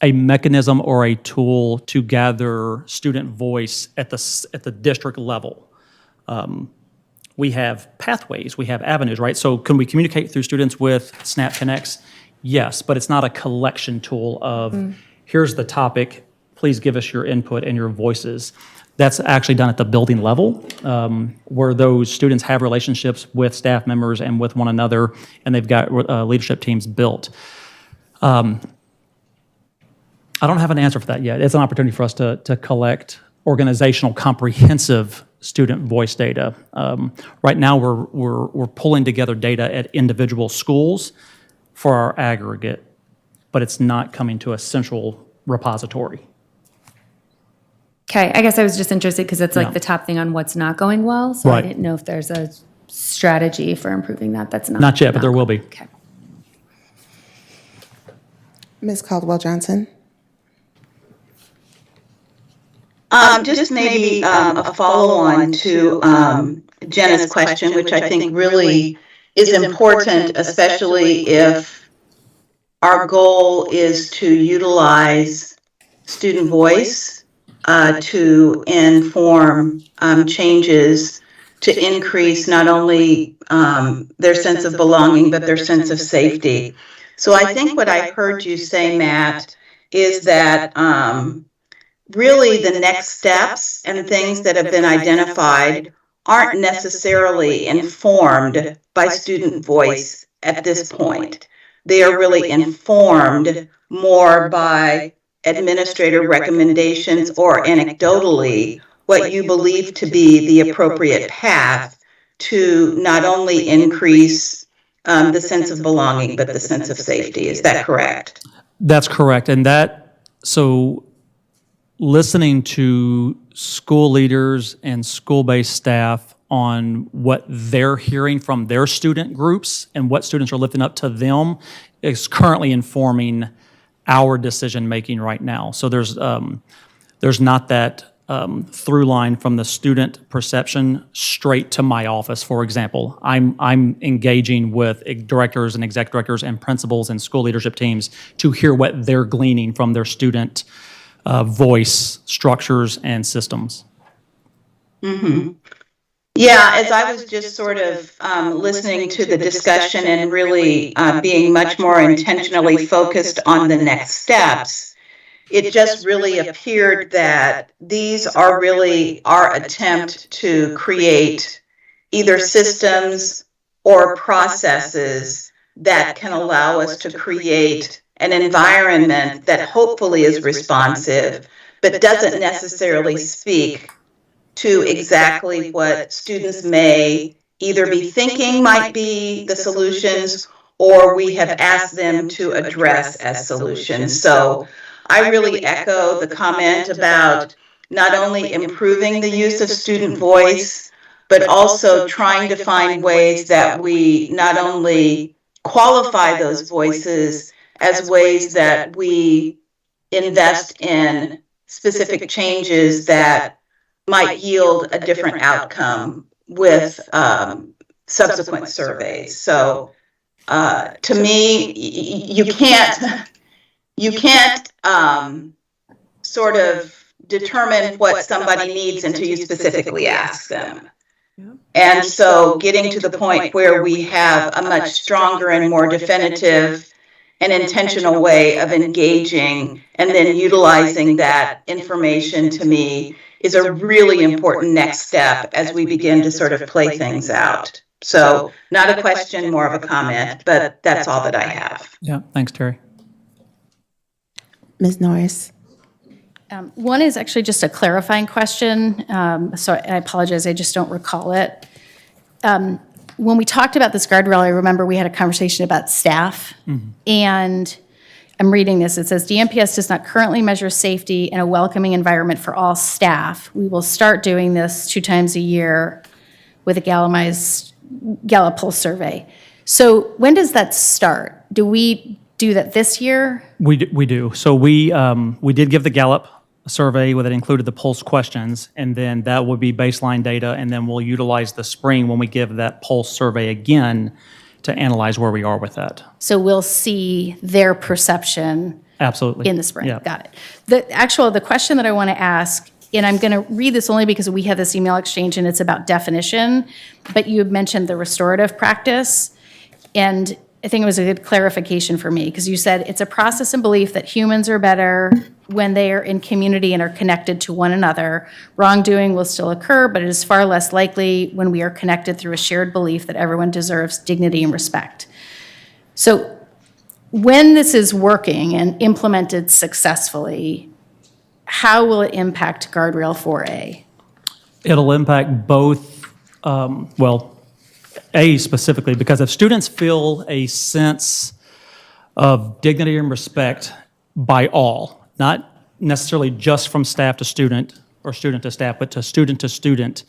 mechanism or a tool to gather student voice at the district level. We have pathways, we have avenues, right? So can we communicate through students with Snap Connects? Yes, but it's not a collection tool of here's the topic, please give us your input and your voices. That's actually done at the building level, where those students have relationships with staff members and with one another, and they've got leadership teams built. I don't have an answer for that yet. It's an opportunity for us to collect organizational, comprehensive student voice data. Right now, we're pulling together data at individual schools for our aggregate, but it's not coming to a central repository.
Okay, I guess I was just interested because it's like the top thing on what's not going well. So
Right.
I didn't know if there's a strategy for improving that. That's
Not yet, but there will be.
Okay.
Ms. Caldwell-Johnson?
Just maybe a follow-on to Jenna's question, which I think really is important, especially if our goal is to utilize student voice to inform changes to increase not only their sense of belonging, but their sense of safety. So I think what I heard you say, Matt, is that really the next steps and things that have been identified aren't necessarily informed by student voice at this point. They are really informed more by administrator recommendations or anecdotally what you believe to be the appropriate path to not only increase the sense of belonging, but the sense of safety. Is that correct?
That's correct. And so listening to school leaders and school-based staff on what they're hearing from their student groups and what students are lifting up to them is currently informing our decision-making right now. So there's not that through line from the student perception straight to my office, for example. I'm engaging with directors and exec directors and principals and school leadership teams to hear what they're gleaning from their student voice structures and systems.
Mm-hmm. Yeah, as I was just sort of listening to the discussion and really being much more intentionally focused on the next steps, it just really appeared that these are really our attempt to create either systems or processes that can allow us to create an environment that hopefully is responsive, but doesn't necessarily speak to exactly what students may either be thinking might be the solutions, or we have asked them to address as solutions. So I really echo the comment about not only improving the use of student voice, but also trying to find ways that we not only qualify those voices as ways that we invest in specific changes that might yield a different outcome with subsequent surveys. So to me, you can't sort of determine what somebody needs until you specifically ask them. And so getting to the point where we have a much stronger and more definitive and intentional way of engaging and then utilizing that information, to me, is a really important next step as we begin to sort of play things out. So not a question, more of a comment, but that's all that I have.
Yeah, thanks, Terry.
Ms. Norris?
One is actually just a clarifying question, so I apologize, I just don't recall it. When we talked about this guardrail, I remember we had a conversation about staff, and I'm reading this. It says, DMPS does not currently measure safety in a welcoming environment for all staff. We will start doing this 2 times a year with a Gallup Pulse survey. So when does that start? Do we do that this year?
We do. So we did give the Gallup survey that included the pulse questions, and then that would be baseline data, and then we'll utilize the spring when we give that pulse survey again to analyze where we are with that.
So we'll see their perception
Absolutely.
in the spring.
Yeah.
Got it. The question that I want to ask, and I'm going to read this only because we had this email exchange and it's about definition, but you had mentioned the restorative practice, and I think it was a good clarification for me because you said it's a process and belief that humans are better when they are in community and are connected to one another. Wrongdoing will still occur, but it is far less likely when we are connected through a shared belief that everyone deserves dignity and respect. So when this is working and implemented successfully, how will it impact Guardrail 4A?
It'll impact both, A specifically, because if students feel a sense of dignity and respect by all, not necessarily just from staff to student or student to staff, but to student,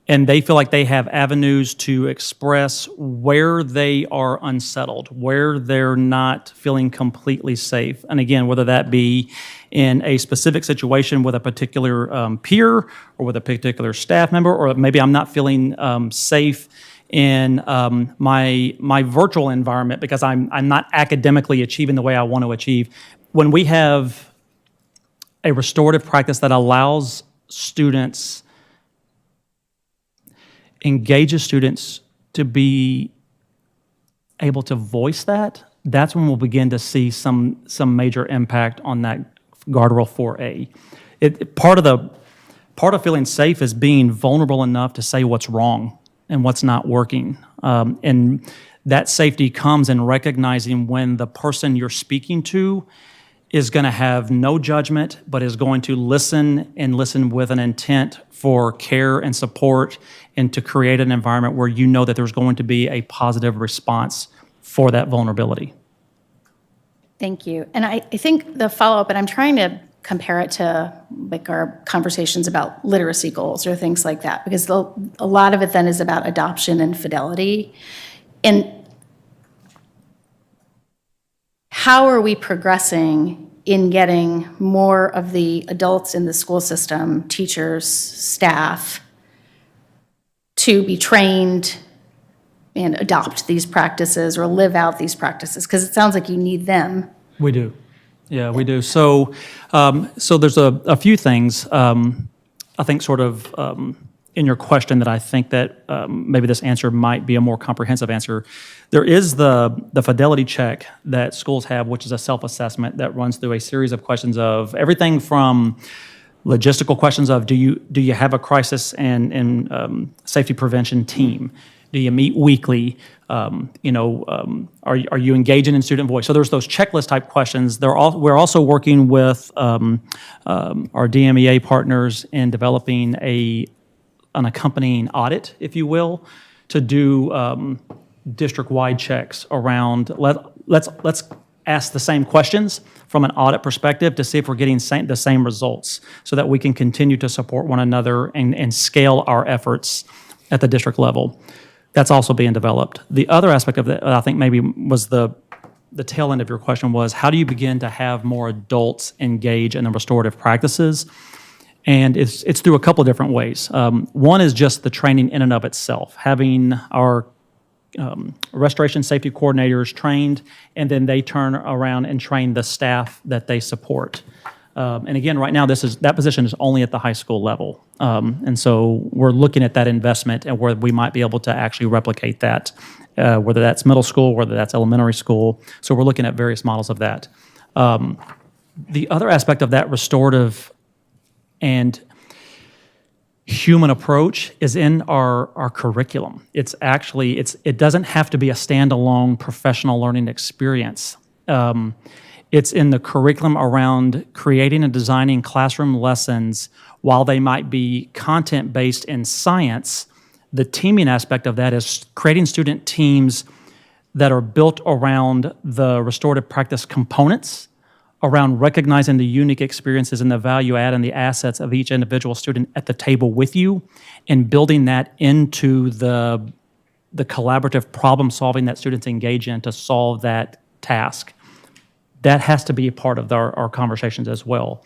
and they feel like they have avenues to express where they are unsettled, where they're not feeling completely safe. And again, whether that be in a specific situation with a particular peer or with a particular staff member, or maybe I'm not feeling safe in my virtual environment because I'm not academically achieving the way I want to achieve. When we have a restorative practice that allows students, engages students to be able to voice that, that's when we'll begin to see some major impact on that Guardrail 4A. Part of feeling safe is being vulnerable enough to say what's wrong and what's not working. And that safety comes in recognizing when the person you're speaking to is going to have no judgment, but is going to listen and listen with an intent for care and support, and to create an environment where you know that there's going to be a positive response for that vulnerability.
Thank you. And I think the follow-up, and I'm trying to compare it to like our conversations about literacy goals or things like that, because a lot of it then is about adoption and fidelity. And how are we progressing in getting more of the adults in the school system, teachers, staff, to be trained and adopt these practices or live out these practices? Because it sounds like you need them.
We do. Yeah, we do. So there's a few things, I think sort of in your question that I think that maybe this answer might be a more comprehensive answer. There is the fidelity check that schools have, which is a self-assessment that runs through a series of questions of everything from logistical questions of do you have a crisis and safety prevention team? Do you meet weekly? Are you engaging in student voice? So there's those checklist type questions. We're also working with our DMEA partners in developing a an accompanying audit, if you will, to do district-wide checks around, let's ask the same questions from an audit perspective to see if we're getting the same results so that we can continue to support one another and scale our efforts at the district level. That's also being developed. The other aspect of that, I think maybe was the tail end of your question was, how do you begin to have more adults engage in the restorative practices? And it's through a couple of different ways. One is just the training in and of itself, having our restoration safety coordinators trained, and then they turn around and train the staff that they support. And again, right now, that position is only at the high school level. And so we're looking at that investment and where we might be able to actually replicate that, whether that's middle school, whether that's elementary school. So we're looking at various models of that. The other aspect of that restorative and human approach is in our curriculum. It doesn't have to be a standalone professional learning experience. It's in the curriculum around creating and designing classroom lessons. While they might be content-based in science, the teaming aspect of that is creating student teams that are built around the restorative practice components, around recognizing the unique experiences and the value add and the assets of each individual student at the table with you, and building that into the collaborative problem solving that students engage in to solve that task. That has to be a part of our conversations as well.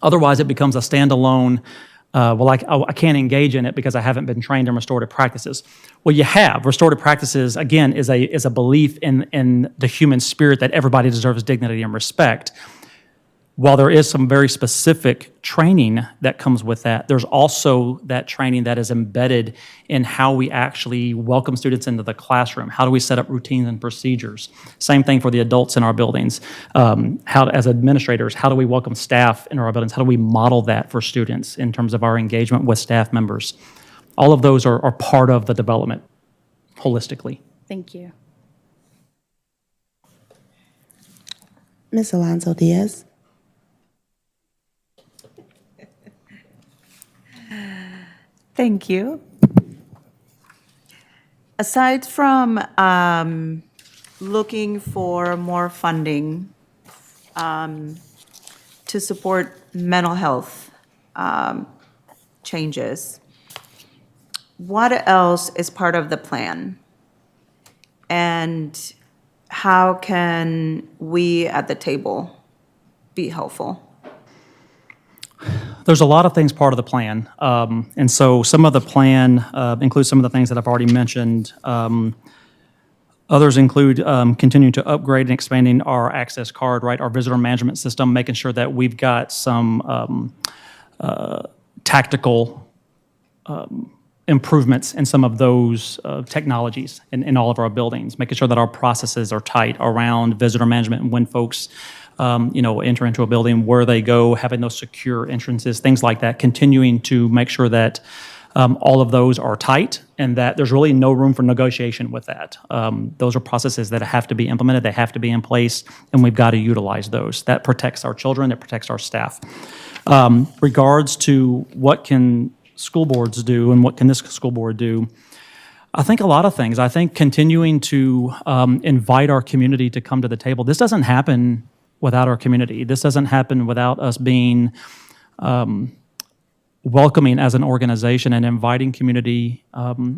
Otherwise, it becomes a standalone, I can't engage in it because I haven't been trained in restorative practices. Well, you have. Restorative practices, again, is a belief in the human spirit that everybody deserves dignity and respect. While there is some very specific training that comes with that, there's also that training that is embedded in how we actually welcome students into the classroom. How do we set up routines and procedures? Same thing for the adults in our buildings. As administrators, how do we welcome staff in our buildings? How do we model that for students in terms of our engagement with staff members? All of those are part of the development holistically.
Thank you.
Ms. Alonso Diaz.
Thank you. Aside from looking for more funding to support mental health changes, what else is part of the plan? And how can we at the table be helpful?
There's a lot of things part of the plan. And so some of the plan includes some of the things that I've already mentioned. Others include continuing to upgrade and expanding our access card, right, our visitor management system, making sure that we've got some tactical improvements in some of those technologies in all of our buildings, making sure that our processes are tight around visitor management and when folks enter into a building, where they go, having those secure entrances, things like that, continuing to make sure that all of those are tight and that there's really no room for negotiation with that. Those are processes that have to be implemented, they have to be in place, and we've got to utilize those. That protects our children, it protects our staff. Regards to what can school boards do and what can this school board do, I think a lot of things. I think continuing to invite our community to come to the table. This doesn't happen without our community. This doesn't happen without us being welcoming as an organization and inviting community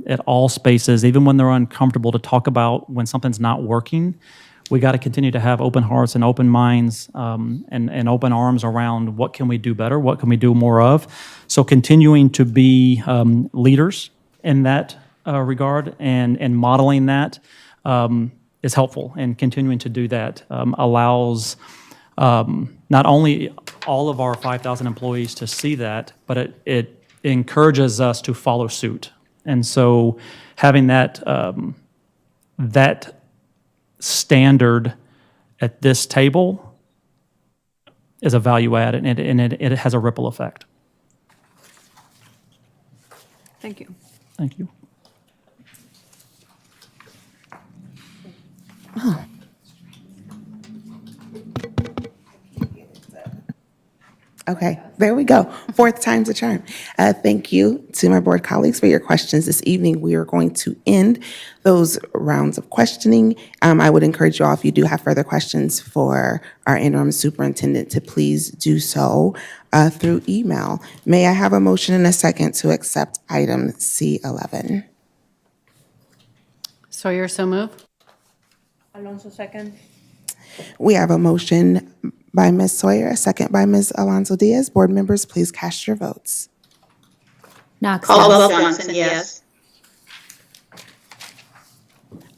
at all spaces, even when they're uncomfortable, to talk about when something's not working. We got to continue to have open hearts and open minds and open arms around what can we do better, what can we do more of. So continuing to be leaders in that regard and modeling that is helpful, and continuing to do that allows not only all of our 5,000 employees to see that, but it encourages us to follow suit. And so having that that standard at this table is a value add, and it has a ripple effect.
Thank you.
Thank you.
Okay, there we go. Fourth time's a charm. Thank you to my board colleagues for your questions this evening. We are going to end those rounds of questioning. I would encourage you all, if you do have further questions for our interim superintendent, to please do so through email. May I have a motion and a second to accept item C11?
Sawyer, so move.
Alonso, second.
We have a motion by Ms. Sawyer, a second by Ms. Alonso Diaz. Board members, please cast your votes.
Knox,
Caldwell
yes.
Johnson, yes.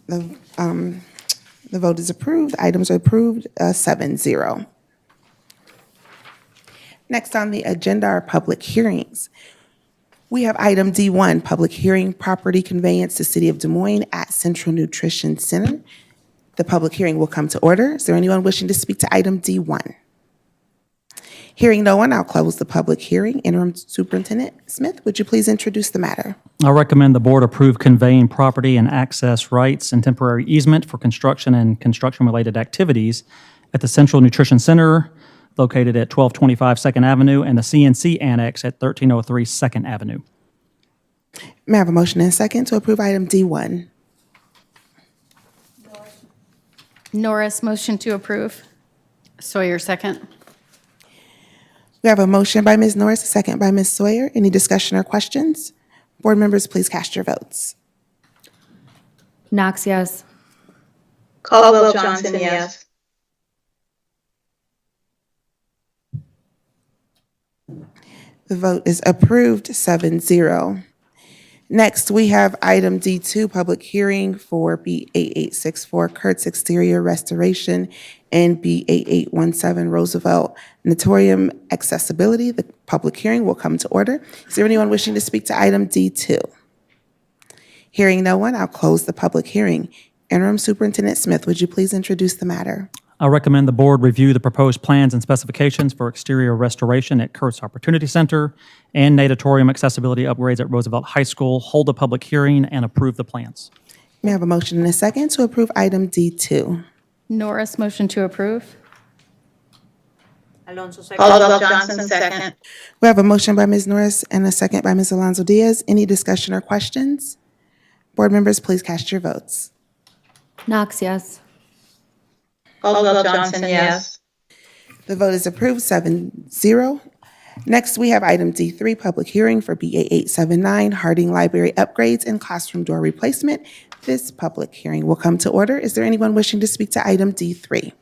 The vote is approved. Items are approved, 7-0. Next on the agenda are public hearings. We have item D1, public hearing, property conveyance to City of Des Moines at Central Nutrition Center. The public hearing will come to order. Is there anyone wishing to speak to item D1? Hearing no one, I'll close the public hearing. Interim Superintendent Smith, would you please introduce the matter?
I recommend the board approve conveying property and access rights and temporary easement for construction and construction-related activities at the Central Nutrition Center located at 1225 2nd Avenue and the CNC Annex at 1303 2nd Avenue.
May I have a motion and a second to approve item D1?
Norris, motion to approve.
Sawyer, second.
We have a motion by Ms. Norris, a second by Ms. Sawyer. Any discussion or questions? Board members, please cast your votes.
Knox, yes.
Caldwell Johnson, yes.
The vote is approved, 7-0. Next, we have item D2, public hearing for B8864 Kurtz Exterior Restoration and B8817 Roosevelt Natatorium Accessibility. The public hearing will come to order. Is there anyone wishing to speak to item D2? Hearing no one, I'll close the public hearing. Interim Superintendent Smith, would you please introduce the matter?
I recommend the board review the proposed plans and specifications for exterior restoration at Kurtz Opportunity Center and natatorium accessibility upgrades at Roosevelt High School, hold a public hearing, and approve the plans.
May I have a motion and a second to approve item D2?
Norris, motion to approve.
Alonso, second.
Caldwell Johnson, second.
We have a motion by Ms. Norris and a second by Ms. Alonso Diaz. Any discussion or questions? Board members, please cast your votes.
Knox, yes.
Caldwell Johnson, yes.
The vote is approved, 7-0. Next, we have item D3, public hearing for BA879 Harding Library upgrades and classroom door replacement. This public hearing will come to order. Is there anyone wishing to speak to item D3?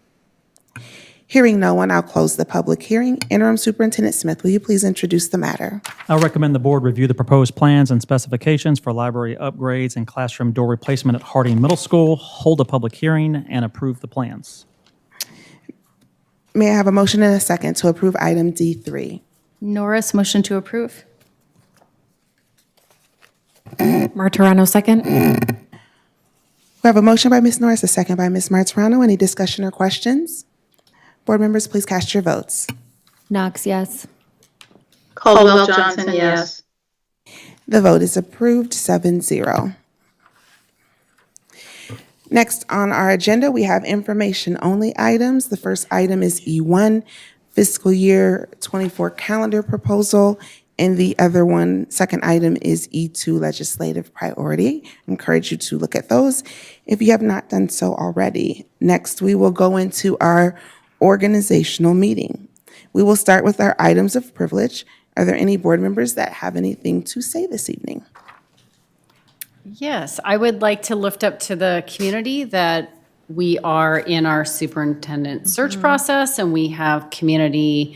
Hearing no one, I'll close the public hearing. Interim Superintendent Smith, will you please introduce the matter?
I recommend the board review the proposed plans and specifications for library upgrades and classroom door replacement at Harding Middle School, hold a public hearing, and approve the plans.
May I have a motion and a second to approve item D3?
Norris, motion to approve.
Martirano, second.
We have a motion by Ms. Norris, a second by Ms. Martirano. Any discussion or questions? Board members, please cast your votes.
Knox, yes.
Caldwell Johnson, yes.
The vote is approved, 7-0. Next on our agenda, we have information-only items. The first item is E1, fiscal year 24 calendar proposal, and the other one, second item is E2, legislative priority. I encourage you to look at those if you have not done so already. Next, we will go into our organizational meeting. We will start with our items of privilege. Are there any board members that have anything to say this evening?
Yes, I would like to lift up to the community that we are in our superintendent search process, and we have community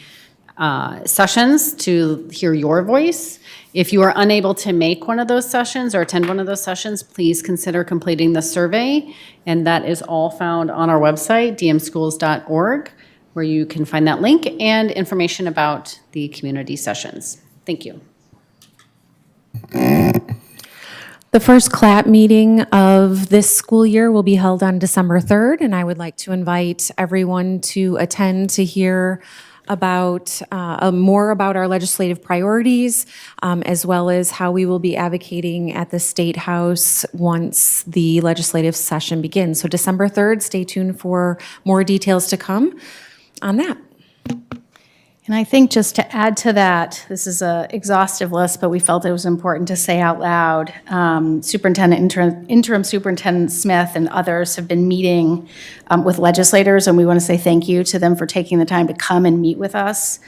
sessions to hear your voice. If you are unable to make one of those sessions or attend one of those sessions, please consider completing the survey, and that is all found on our website, dmschools.org, where you can find that link and information about the community sessions. Thank you.
The first CLAP meeting of this school year will be held on December 3rd, and I would like to invite everyone to attend to hear about more about our legislative priorities, as well as how we will be advocating at the State House once the legislative session begins. So December 3rd, stay tuned for more details to come on that.
And I think just to add to that, this is an exhaustive list, but we felt it was important to say out loud. Interim Superintendent Smith and others have been meeting with legislators, and we want to say thank you to them for taking the time to come and meet with us.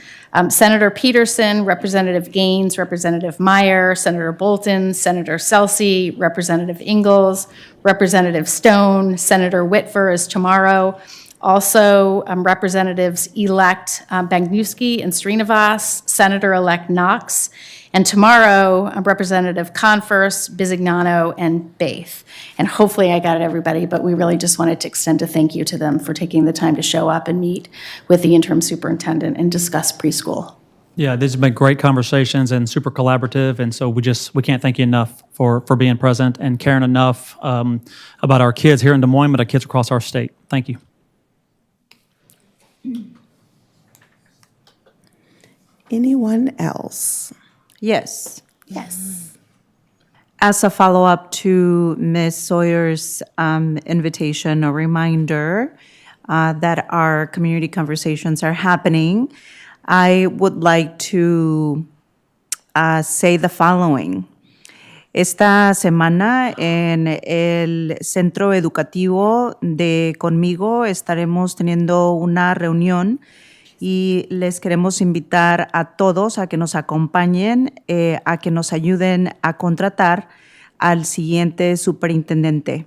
Senator Peterson, Representative Gaines, Representative Meyer, Senator Bolton, Senator Celsi, Representative Ingalls, Representative Stone, Senator Whitfer is tomorrow. Also, Representatives-elect Bagnuski and Srinivas, Senator-elect Knox, and tomorrow, Representative Converse, Bisignano, and Baith. And hopefully I got it, everybody, but we really just wanted to extend a thank you to them for taking the time to show up and meet with the interim superintendent and discuss preschool.
Yeah, these have been great conversations and super collaborative, and so we can't thank you enough for being present and caring enough about our kids here in Des Moines, but our kids across our state. Thank you.
Anyone else?
Yes.
Yes.
As a follow-up to Ms. Sawyer's invitation, a reminder that our community conversations are happening, I would like to say the following. Esta semana en el Centro Educativo de Conmigo estaremos teniendo una reunión y les queremos invitar a todos a que nos acompañen, a que nos ayuden a contratar al siguiente superintendente.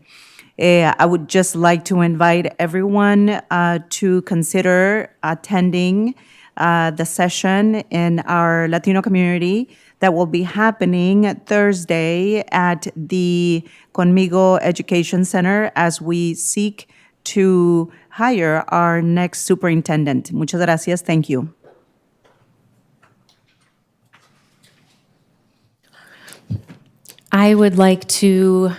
I would just like to invite everyone to consider attending the session in our Latino community that will be happening Thursday at the Conmigo Education Center as we seek to hire our next superintendent. Muchas gracias. Thank you.
I would like to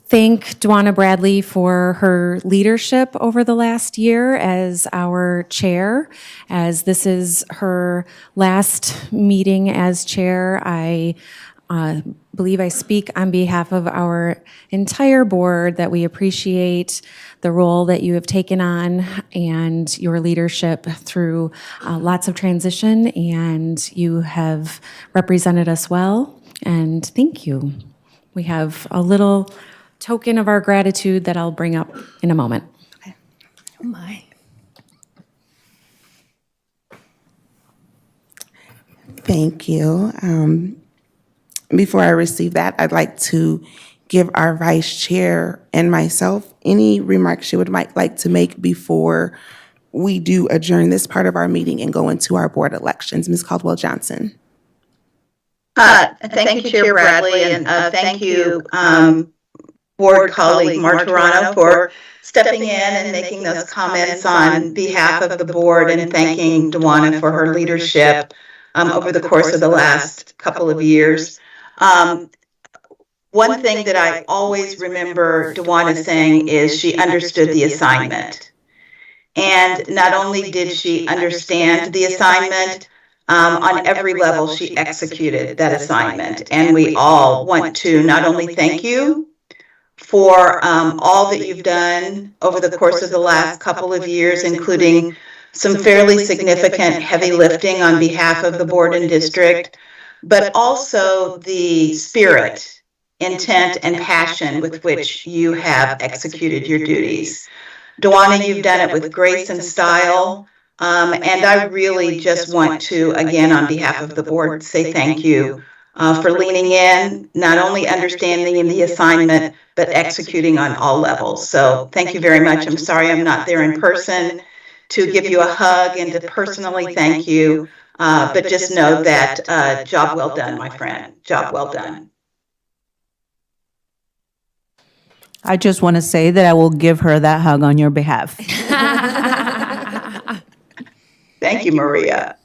thank Dwana Bradley for her leadership over the last year as our chair. As this is her last meeting as chair, I believe I speak on behalf of our entire board that we appreciate the role that you have taken on and your leadership through lots of transition, and you have represented us well, and thank you. We have a little token of our gratitude that I'll bring up in a moment.
Oh, my.
Thank you. Before I receive that, I'd like to give our vice chair and myself any remarks she would like to make before we do adjourn this part of our meeting and go into our board elections. Ms. Caldwell-Johnson.
Thank you, Chair Bradley, and thank you, board colleague Martirano, for stepping in and making those comments on behalf of the board, and thanking Dwana for her leadership over the course of the last couple of years. One thing that I always remember Dwana saying is she understood the assignment. And not only did she understand the assignment, on every level she executed that assignment. And we all want to not only thank you for all that you've done over the course of the last couple of years, including some fairly significant heavy lifting on behalf of the board and district, but also the spirit, intent, and passion with which you have executed your duties. Dwana, you've done it with grace and style, and I really just want to, again, on behalf of the board, say thank you for leaning in, not only understanding the assignment, but executing on all levels. So thank you very much. I'm sorry I'm not there in person to give you a hug and to personally thank you, but just know that job well done, my friend, job well done.
I just want to say that I will give her that hug on your behalf.
Thank you, Maria.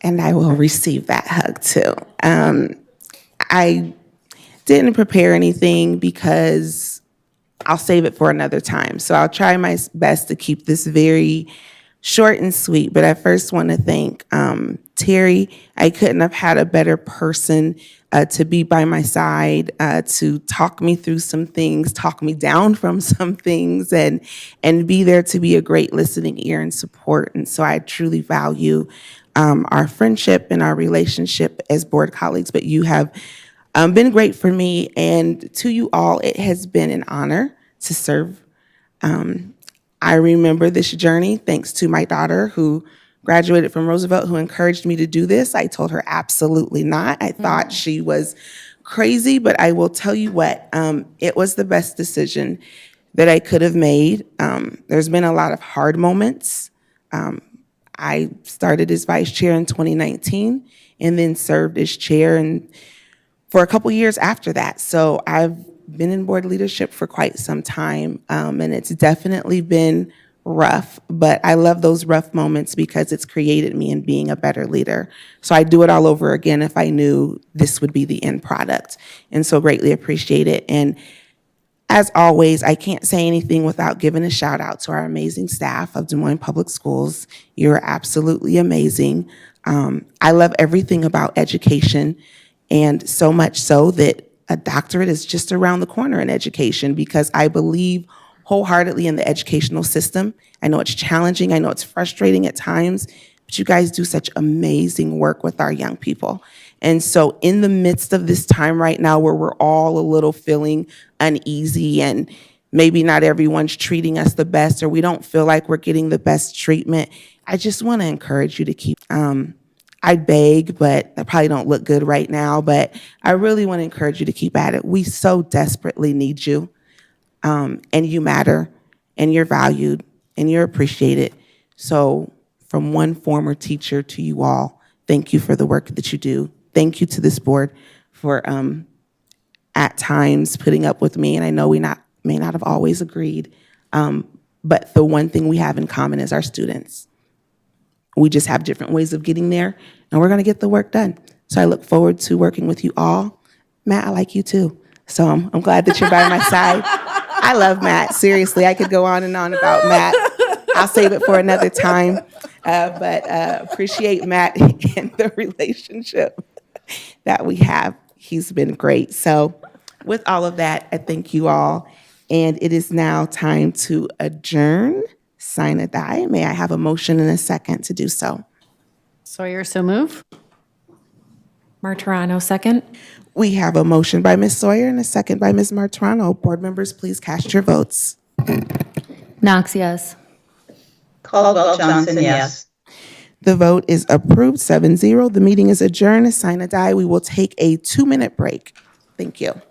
And I will receive that hug too. I didn't prepare anything because I'll save it for another time. So I'll try my best to keep this very short and sweet. But I first want to thank Terry. I couldn't have had a better person to be by my side, to talk me through some things, talk me down from some things, and be there to be a great listening ear and support. And so I truly value our friendship and our relationship as board colleagues. But you have been great for me, and to you all, it has been an honor to serve. I remember this journey thanks to my daughter who graduated from Roosevelt, who encouraged me to do this. I told her absolutely not. I thought she was crazy, but I will tell you what, it was the best decision that I could have made. There's been a lot of hard moments. I started as vice chair in 2019 and then served as chair and for a couple years after that. So I've been in board leadership for quite some time, and it's definitely been rough, but I love those rough moments because it's created me in being a better leader. So I'd do it all over again if I knew this would be the end product, and so greatly appreciate it. And as always, I can't say anything without giving a shout out to our amazing staff of Des Moines Public Schools. You're absolutely amazing. I love everything about education, and so much so that a doctorate is just around the corner in education because I believe wholeheartedly in the educational system. I know it's challenging, I know it's frustrating at times, but you guys do such amazing work with our young people. And so in the midst of this time right now where we're all a little feeling uneasy and maybe not everyone's treating us the best or we don't feel like we're getting the best treatment, I just want to encourage you to keep, I beg, but I probably don't look good right now, but I really want to encourage you to keep at it. We so desperately need you. And you matter, and you're valued, and you're appreciated. So from one former teacher to you all, thank you for the work that you do. Thank you to this board for, at times, putting up with me. And I know we may not have always agreed, but the one thing we have in common is our students. We just have different ways of getting there, and we're going to get the work done. So I look forward to working with you all. Matt, I like you too. So I'm glad that you're by my side. I love Matt. Seriously, I could go on and on about Matt. I'll save it for another time. But appreciate Matt and the relationship that we have. He's been great. So with all of that, I thank you all. And it is now time to adjourn, sign a die. May I have a motion and a second to do so?
Sawyer, so move.
Martirano, second.
We have a motion by Ms. Sawyer and a second by Ms. Martirano. Board members, please cast your votes.
Knox, yes.
Caldwell Johnson, yes.
The vote is approved, 7-0. The meeting is adjourned. Sign a die. We will take a 2-minute break. Thank you.